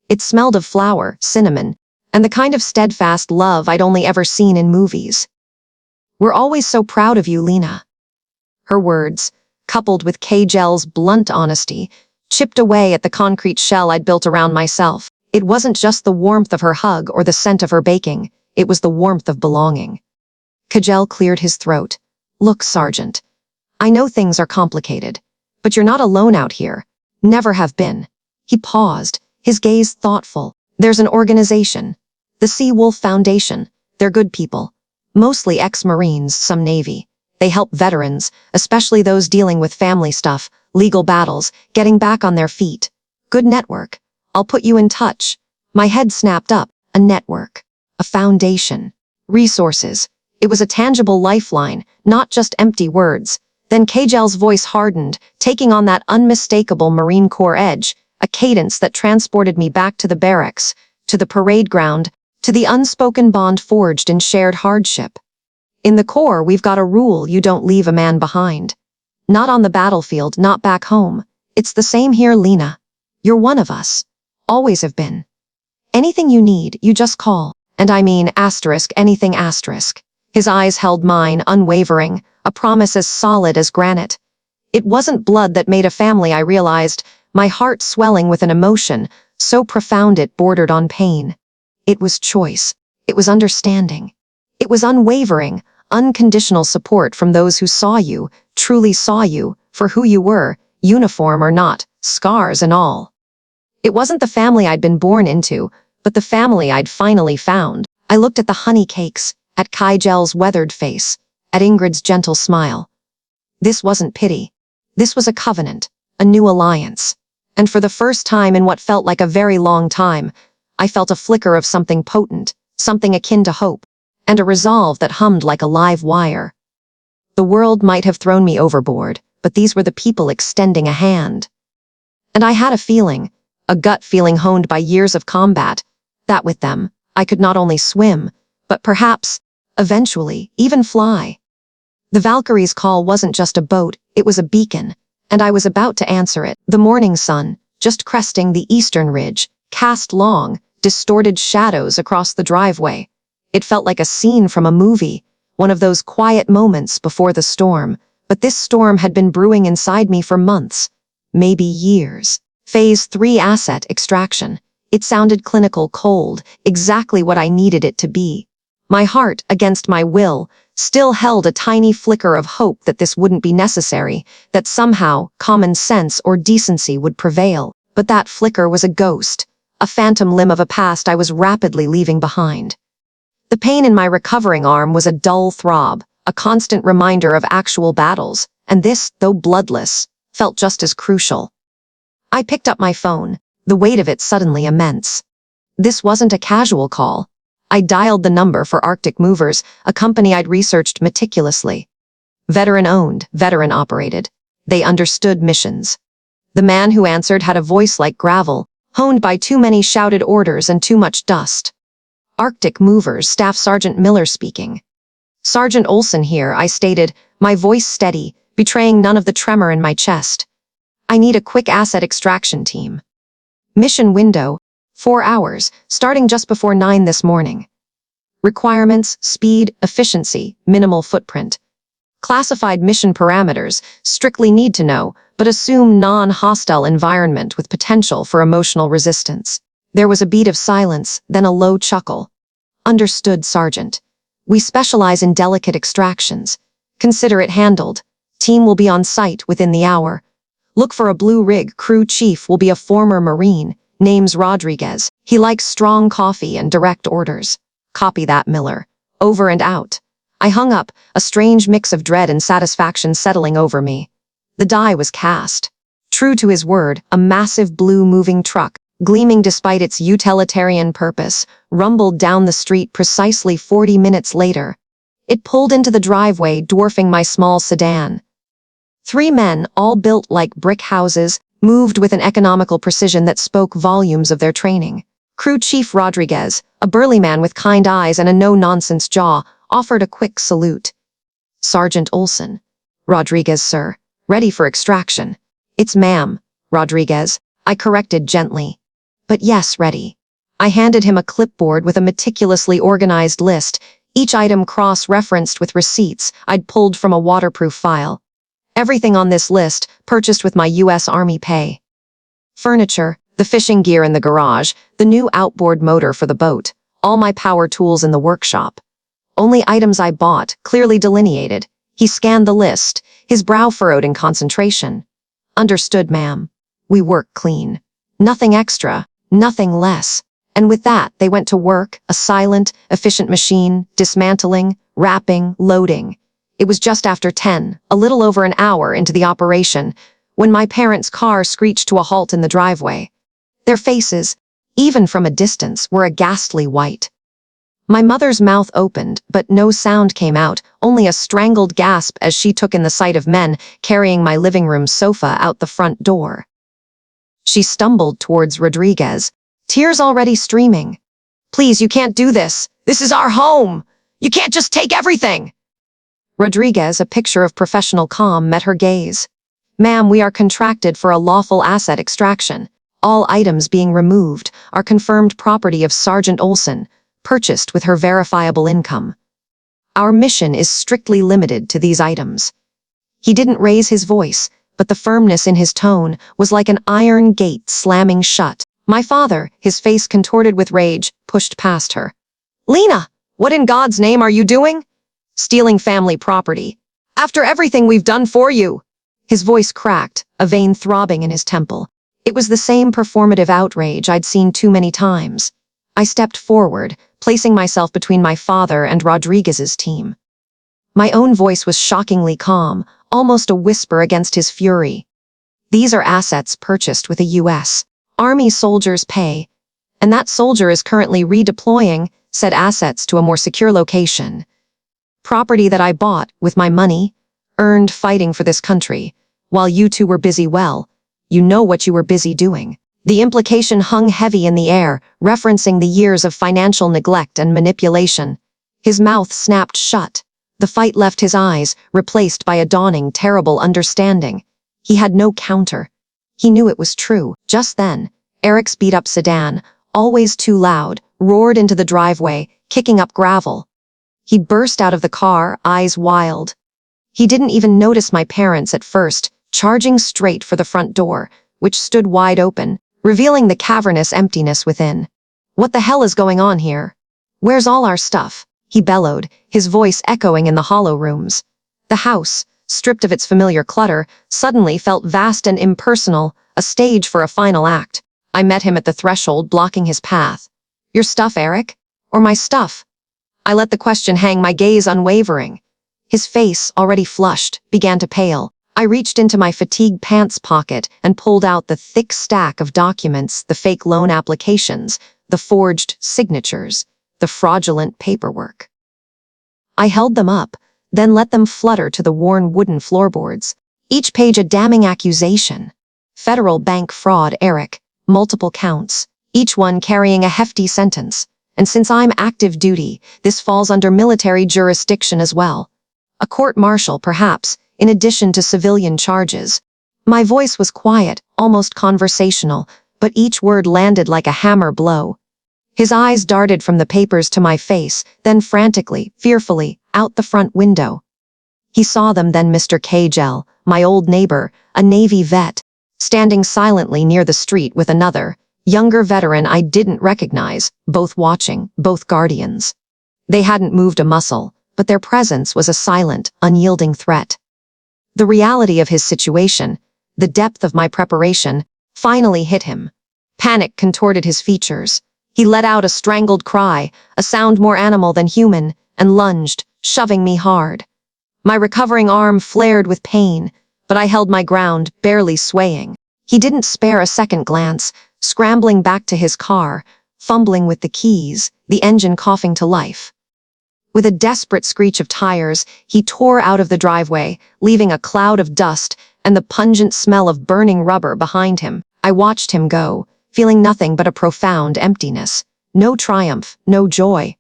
It smelled of flour, cinnamon, and the kind of steadfast love I'd only ever seen in movies. We're always so proud of you, Lena. Her words, coupled with Kjell's blunt honesty, chipped away at the concrete shell I'd built around myself. It wasn't just the warmth of her hug or the scent of her baking, it was the warmth of belonging. Kjell cleared his throat. Look, Sergeant. I know things are complicated, but you're not alone out here. Never have been. He paused, his gaze thoughtful. There's an organization. The Sea Wolf Foundation. They're good people. Mostly ex-Marines, some Navy. They help veterans, especially those dealing with family stuff, legal battles, getting back on their feet. Good network. I'll put you in touch. My head snapped up. A network. A foundation. Resources. It was a tangible lifeline, not just empty words. Then Kajel's voice hardened, taking on that unmistakable Marine Corps edge, a cadence that transported me back to the barracks, to the parade ground, to the unspoken bond forged in shared hardship. In the Corps, we've got a rule: you don't leave a man behind. Not on the battlefield, not back home. It's the same here, Lena. You're one of us. Always have been. Anything you need, you just call. And I mean anything asterisk. His eyes held mine, unwavering, a promise as solid as granite. It wasn't blood that made a family, I realized, my heart swelling with an emotion so profound it bordered on pain. It was choice. It was understanding. It was unwavering, unconditional support from those who saw you, truly saw you, for who you were, uniform or not, scars and all. It wasn't the family I'd been born into, but the family I'd finally found. I looked at the honey cakes, at Kajel's weathered face, at Ingrid's gentle smile. This wasn't pity. This was a covenant, a new alliance. And for the first time in what felt like a very long time, I felt a flicker of something potent, something akin to hope, and a resolve that hummed like a live wire. The world might have thrown me overboard, but these were the people extending a hand. And I had a feeling, a gut feeling honed by years of combat, that with them, I could not only swim, but perhaps, eventually, even fly. The Valkyrie's call wasn't just a boat, it was a beacon, and I was about to answer it. The morning sun, just cresting the eastern ridge, cast long, distorted shadows across the driveway. It felt like a scene from a movie, one of those quiet moments before the storm, but this storm had been brewing inside me for months, maybe years. Phase 3 asset extraction. It sounded clinical, cold, exactly what I needed it to be. My heart, against my will, still held a tiny flicker of hope that this wouldn't be necessary, that somehow common sense or decency would prevail. But that flicker was a ghost, a phantom limb of a past I was rapidly leaving behind. The pain in my recovering arm was a dull throb, a constant reminder of actual battles, and this, though bloodless, felt just as crucial. I picked up my phone, the weight of it suddenly immense. This wasn't a casual call. I dialed the number for Arctic Movers, a company I'd researched meticulously. Veteran-owned, veteran-operated. They understood missions. The man who answered had a voice like gravel, honed by too many shouted orders and too much dust. Arctic Movers, Staff Sergeant Miller speaking. Sergeant Olsen here, I stated, my voice steady, betraying none of the tremor in my chest. I need a quick asset extraction team. Mission window, 4 hours, starting just before 9 this morning. Requirements, speed, efficiency, minimal footprint. Classified mission parameters, strictly need to know, but assume non-hostile environment with potential for emotional resistance. There was a beat of silence, then a low chuckle. Understood, Sergeant. We specialize in delicate extractions. Consider it handled. Team will be on site within the hour. Look for a blue rig. Crew chief will be a former Marine. Name's Rodriguez. He likes strong coffee and direct orders. Copy that, Miller. Over and out. I hung up, a strange mix of dread and satisfaction settling over me. The die was cast. True to his word, a massive blue moving truck, gleaming despite its utilitarian purpose, rumbled down the street precisely 40 minutes later. It pulled into the driveway, dwarfing my small sedan. 3 men, all built like brick houses, moved with an economical precision that spoke volumes of their training. Crew Chief Rodriguez, a burly man with kind eyes and a no-nonsense jaw, offered a quick salute. Sergeant Olsen. Rodriguez, sir. Ready for extraction. It's ma'am, Rodriguez. I corrected gently. But yes, ready. I handed him a clipboard with a meticulously organized list, each item cross-referenced with receipts I'd pulled from a waterproof file. Everything on this list, purchased with my U.S. Army pay. Furniture, the fishing gear in the garage, the new outboard motor for the boat, all my power tools in the workshop. Only items I bought, clearly delineated. He scanned the list, his brow furrowed in concentration. Understood, ma'am. We work clean. Nothing extra, nothing less. And with that, they went to work, a silent, efficient machine, dismantling, wrapping, loading. It was just after 10, a little over an hour into the operation, when my parents' car screeched to a halt in the driveway. Their faces, even from a distance, were a ghastly white. My mother's mouth opened, but no sound came out, only a strangled gasp as she took in the sight of men carrying my living room sofa out the front door. She stumbled towards Rodriguez, tears already streaming. "Please, you can't do this. This is our home. You can't just take everything." Rodriguez, a picture of professional calm, met her gaze. "Ma'am, we are contracted for a lawful asset extraction. All items being removed are confirmed property of Sergeant Olsen, purchased with her verifiable income. Our mission is strictly limited to these items." He didn't raise his voice, but the firmness in his tone was like an iron gate slamming shut. My father, his face contorted with rage, pushed past her. "Lena, what in God's name are you doing? Stealing family property. After everything we've done for you." His voice cracked, a vein throbbing in his temple. It was the same performative outrage I'd seen too many times. I stepped forward, placing myself between my father and Rodriguez's team. My own voice was shockingly calm, almost a whisper against his fury. "These are assets purchased with a U.S. Army soldier's pay, and that soldier is currently redeploying said assets to a more secure location. Property that I bought with my money, earned fighting for this country, while you two were busy you know what you were busy doing." The implication hung heavy in the air, referencing the years of financial neglect and manipulation. His mouth snapped shut. The fight left his eyes, replaced by a dawning, terrible understanding. He had no counter. He knew it was true. Just then, Eric's beat-up sedan, always too loud, roared into the driveway, kicking up gravel. He burst out of the car, eyes wild. He didn't even notice my parents at first, charging straight for the front door, which stood wide open, revealing the cavernous emptiness within. "What the hell is going on here? Where's all our stuff?" he bellowed, his voice echoing in the hollow rooms. The house, stripped of its familiar clutter, suddenly felt vast and impersonal, a stage for a final act. I met him at the threshold, blocking his path. "Your stuff, Eric? Or my stuff?" I let the question hang, my gaze unwavering. His face, already flushed, began to pale. I reached into my fatigue pants pocket and pulled out the thick stack of documents, the fake loan applications, the forged signatures, the fraudulent paperwork. I held them up, then let them flutter to the worn wooden floorboards, each page a damning accusation. Federal bank fraud, Eric, multiple counts, each one carrying a hefty sentence. And since I'm active duty, this falls under military jurisdiction as well. A court-martial, perhaps, in addition to civilian charges. My voice was quiet, almost conversational, but each word landed like a hammer blow. His eyes darted from the papers to my face, then frantically, fearfully, out the front window. He saw them then Mr. Kagel, my old neighbor, a Navy vet, standing silently near the street with another, younger veteran I didn't recognize, both watching, both guardians. They hadn't moved a muscle, but their presence was a silent, unyielding threat. The reality of his situation, the depth of my preparation, finally hit him. Panic contorted his features. He let out a strangled cry, a sound more animal than human, and lunged, shoving me hard. My recovering arm flared with pain, but I held my ground, barely swaying. He didn't spare a second glance, scrambling back to his car, fumbling with the keys, the engine coughing to life. With a desperate screech of tires, he tore out of the driveway, leaving a cloud of dust and the pungent smell of burning rubber behind him. I watched him go, feeling nothing but a profound emptiness. No triumph, no joy.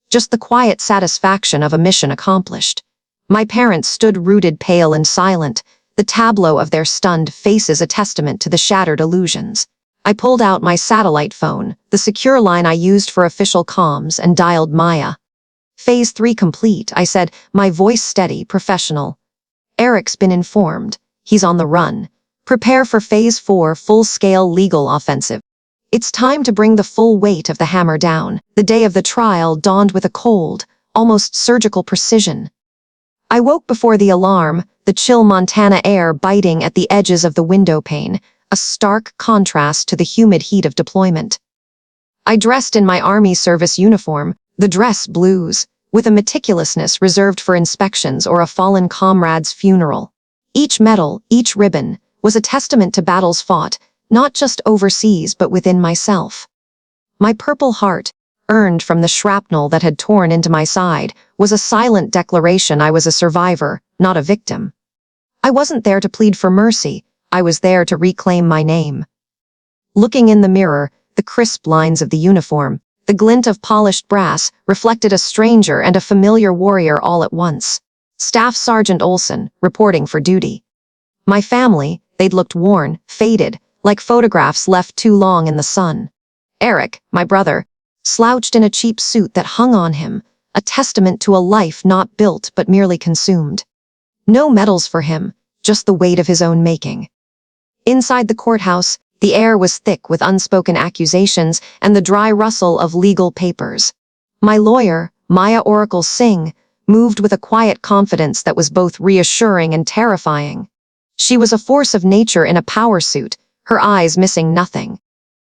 Just the quiet satisfaction of a mission accomplished. My parents stood rooted, pale and silent, the tableau of their stunned faces a testament to the shattered illusions. I pulled out my satellite phone, the secure line I used for official comms, and dialed Maya. "Phase 3 complete," I said, my voice steady, professional. "Eric's been informed. He's on the run. Prepare for Phase 4 full-scale legal offensive. It's time to bring the full weight of the hammer down." The day of the trial dawned with a cold, almost surgical precision. I woke before the alarm, the chill Montana air biting at the edges of the window pane, a stark contrast to the humid heat of deployment. I dressed in my army service uniform, the dress blues, with a meticulousness reserved for inspections or a fallen comrade's funeral. Each medal, each ribbon, was a testament to battles fought, not just overseas but within myself. My purple heart, earned from the shrapnel that had torn into my side, was a silent declaration I was a survivor, not a victim. I wasn't there to plead for mercy, I was there to reclaim my name. Looking in the mirror, the crisp lines of the uniform, the glint of polished brass, reflected a stranger and a familiar warrior all at once. Staff Sergeant Olsen, reporting for duty. My family, they'd looked worn, faded, like photographs left too long in the sun. Eric, my brother, slouched in a cheap suit that hung on him, a testament to a life not built but merely consumed. No medals for him, just the weight of his own making. Inside the courthouse, the air was thick with unspoken accusations and the dry rustle of legal papers. My lawyer, Maya Oracle Singh, moved with a quiet confidence that was both reassuring and terrifying. She was a force of nature in a power suit, her eyes missing nothing.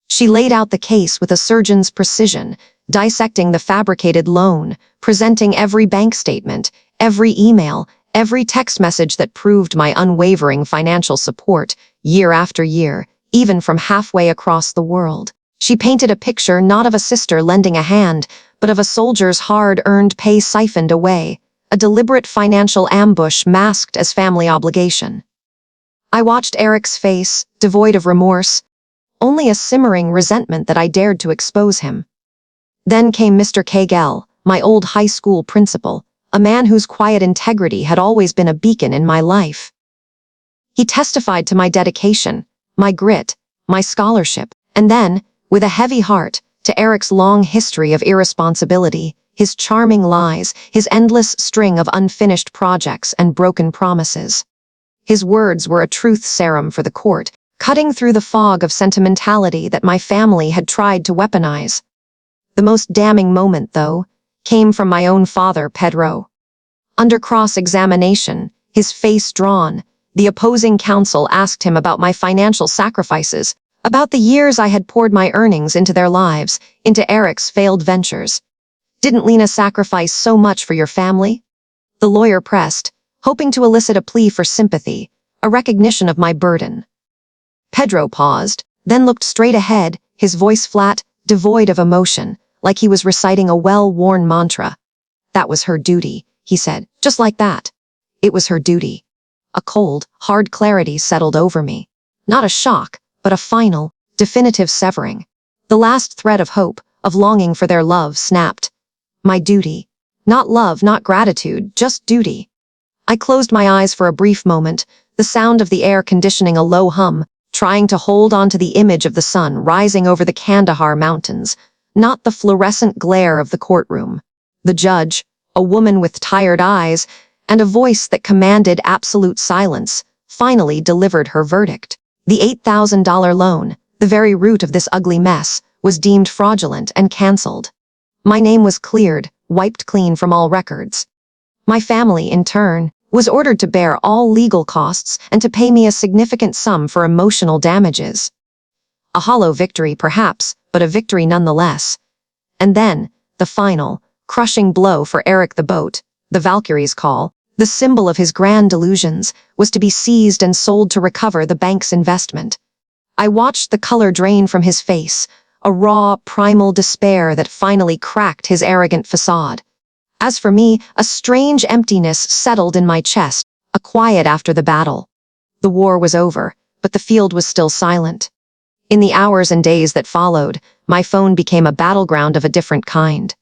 She laid out the case with a surgeon's precision, dissecting the fabricated loan, presenting every bank statement, every email, every text message that proved my unwavering financial support, year after year, even from halfway across the world. She painted a picture not of a sister lending a hand, but of a soldier's hard-earned pay siphoned away, a deliberate financial ambush masked as family obligation. I watched Eric's face, devoid of remorse, only a simmering resentment that I dared to expose him. Then came Mr. Kagel, my old high school principal, a man whose quiet integrity had always been a beacon in my life. He testified to my dedication, my grit, my scholarship, and then, with a heavy heart, to Eric's long history of irresponsibility, his charming lies, his endless string of unfinished projects and broken promises. His words were a truth serum for the court, cutting through the fog of sentimentality that my family had tried to weaponize. The most damning moment, though, came from my own father, Pedro. Under cross-examination, his face drawn, the opposing counsel asked him about my financial sacrifices, about the years I had poured my earnings into their lives, into Eric's failed ventures. Didn't Lena sacrifice so much for your family? The lawyer pressed, hoping to elicit a plea for sympathy, a recognition of my burden. Pedro paused, then looked straight ahead, his voice flat, devoid of emotion, like he was reciting a well-worn mantra. That was her duty, he said, just like that. It was her duty. A cold, hard clarity settled over me. Not a shock, but a final, definitive severing. The last thread of hope, of longing for their love snapped. My duty. Not love, not gratitude, just duty. I closed my eyes for a brief moment, the sound of the air conditioning a low hum, trying to hold on to the image of the sun rising over the Kandahar mountains, not the fluorescent glare of the courtroom. The judge, a woman with tired eyes, and a voice that commanded absolute silence, finally delivered her verdict. The $8,000 loan, the very root of this ugly mess, was deemed fraudulent and cancelled. My name was cleared, wiped clean from all records. My family, in turn, was ordered to bear all legal costs and to pay me a significant sum for emotional damages. A hollow victory, perhaps, but a victory nonetheless. And then, the final, crushing blow for Eric the boat, the Valkyrie's call, the symbol of his grand delusions, was to be seized and sold to recover the bank's investment. I watched the color drain from his face, a raw, primal despair that finally cracked his arrogant facade. As for me, a strange emptiness settled in my chest, a quiet after the battle. The war was over, but the field was still silent. In the hours and days that followed, my phone became a battleground of a different kind.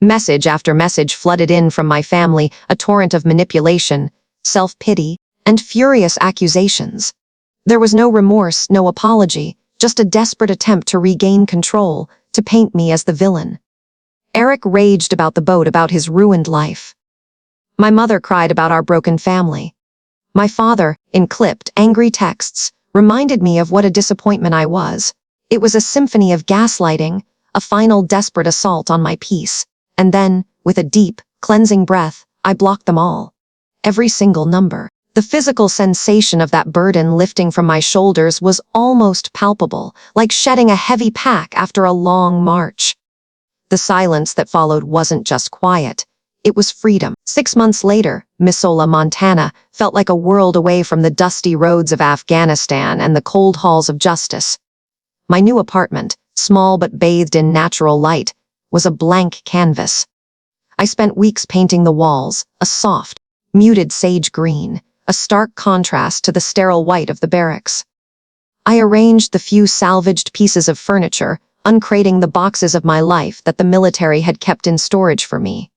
Message after message flooded in from my family, a torrent of manipulation, self-pity, and furious accusations. There was no remorse, no apology, just a desperate attempt to regain control, to paint me as the villain. Eric raged about the boat, about his ruined life. My mother cried about our broken family. My father, in clipped, angry texts, reminded me of what a disappointment I was. It was a symphony of gaslighting, a final desperate assault on my peace. And then, with a deep, cleansing breath, I blocked them all. Every single number. The physical sensation of that burden lifting from my shoulders was almost palpable, like shedding a heavy pack after a long march. The silence that followed wasn't just quiet. It was freedom. 6 months later, Missoula, Montana, felt like a world away from the dusty roads of Afghanistan and the cold halls of justice. My new apartment, small but bathed in natural light, was a blank canvas. I spent weeks painting the walls, a soft, muted sage green, a stark contrast to the sterile white of the barracks. I arranged the few salvaged pieces of furniture, uncrating the boxes of my life that the military had kept in storage for me.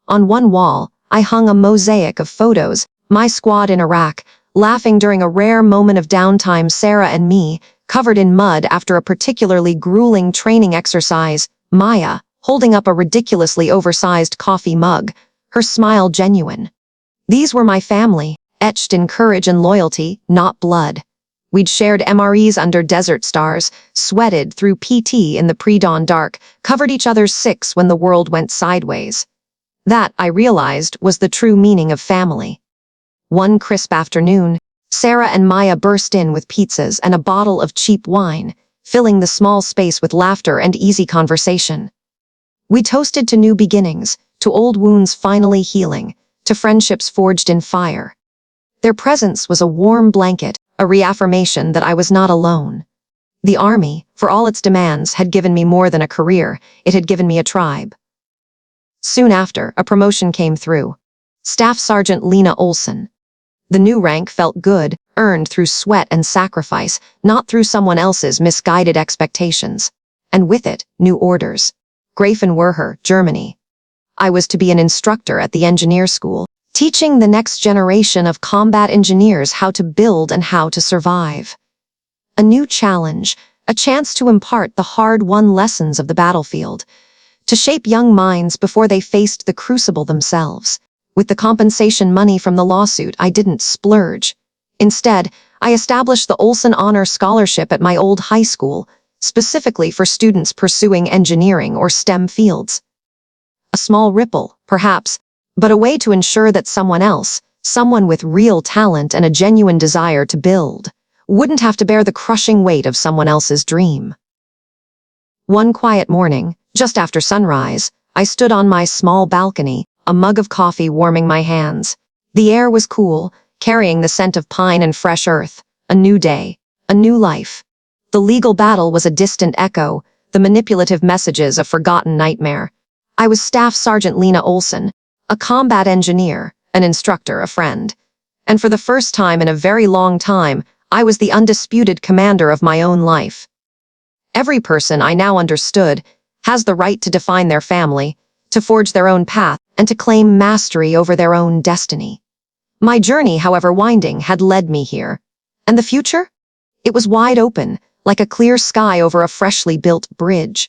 On one wall, I hung a mosaic of photos, my squad in Iraq, laughing during a rare moment of downtime, Sarah and me, covered in mud after a particularly grueling training exercise, Maya, holding up a ridiculously oversized coffee mug, her smile genuine. These were my family, etched in courage and loyalty, not blood. We'd shared MREs under desert stars, sweated through PT in the pre-dawn dark, covered each other's six when the world went sideways. That, I realized, was the true meaning of family. One crisp afternoon, Sarah and Maya burst in with pizzas and a bottle of cheap wine, filling the small space with laughter and easy conversation. We toasted to new beginnings, to old wounds finally healing, to friendships forged in fire. Their presence was a warm blanket, a reaffirmation that I was not alone. The Army, for all its demands, had given me more than a career, it had given me a tribe. Soon after, a promotion came through. Staff Sergeant Lena Olsen. The new rank felt good, earned through sweat and sacrifice, not through someone else's misguided expectations. And with it, new orders. Grafenwörter, Germany. I was to be an instructor at the engineer school, teaching the next generation of combat engineers how to build and how to survive. A new challenge, a chance to impart the hard-won lessons of the battlefield, to shape young minds before they faced the crucible themselves. With the compensation money from the lawsuit, I didn't splurge. Instead, I established the Olsen Honor Scholarship at my old high school, specifically for students pursuing engineering or STEM fields. A small ripple, perhaps, but a way to ensure that someone else, someone with real talent and a genuine desire to build, wouldn't have to bear the crushing weight of someone else's dream. One quiet morning, just after sunrise, I stood on my small balcony, a mug of coffee warming my hands. The air was cool, carrying the scent of pine and fresh earth. A new day, a new life. The legal battle was a distant echo, the manipulative messages a forgotten nightmare. I was Staff Sergeant Lena Olsen, a combat engineer, an instructor, a friend. And for the first time in a very long time, I was the undisputed commander of my own life. Every person, I now understood, has the right to define their family, to forge their own path, and to claim mastery over their own destiny. My journey, however winding, had led me here. And the future? It was wide open, like a clear sky over a freshly built bridge.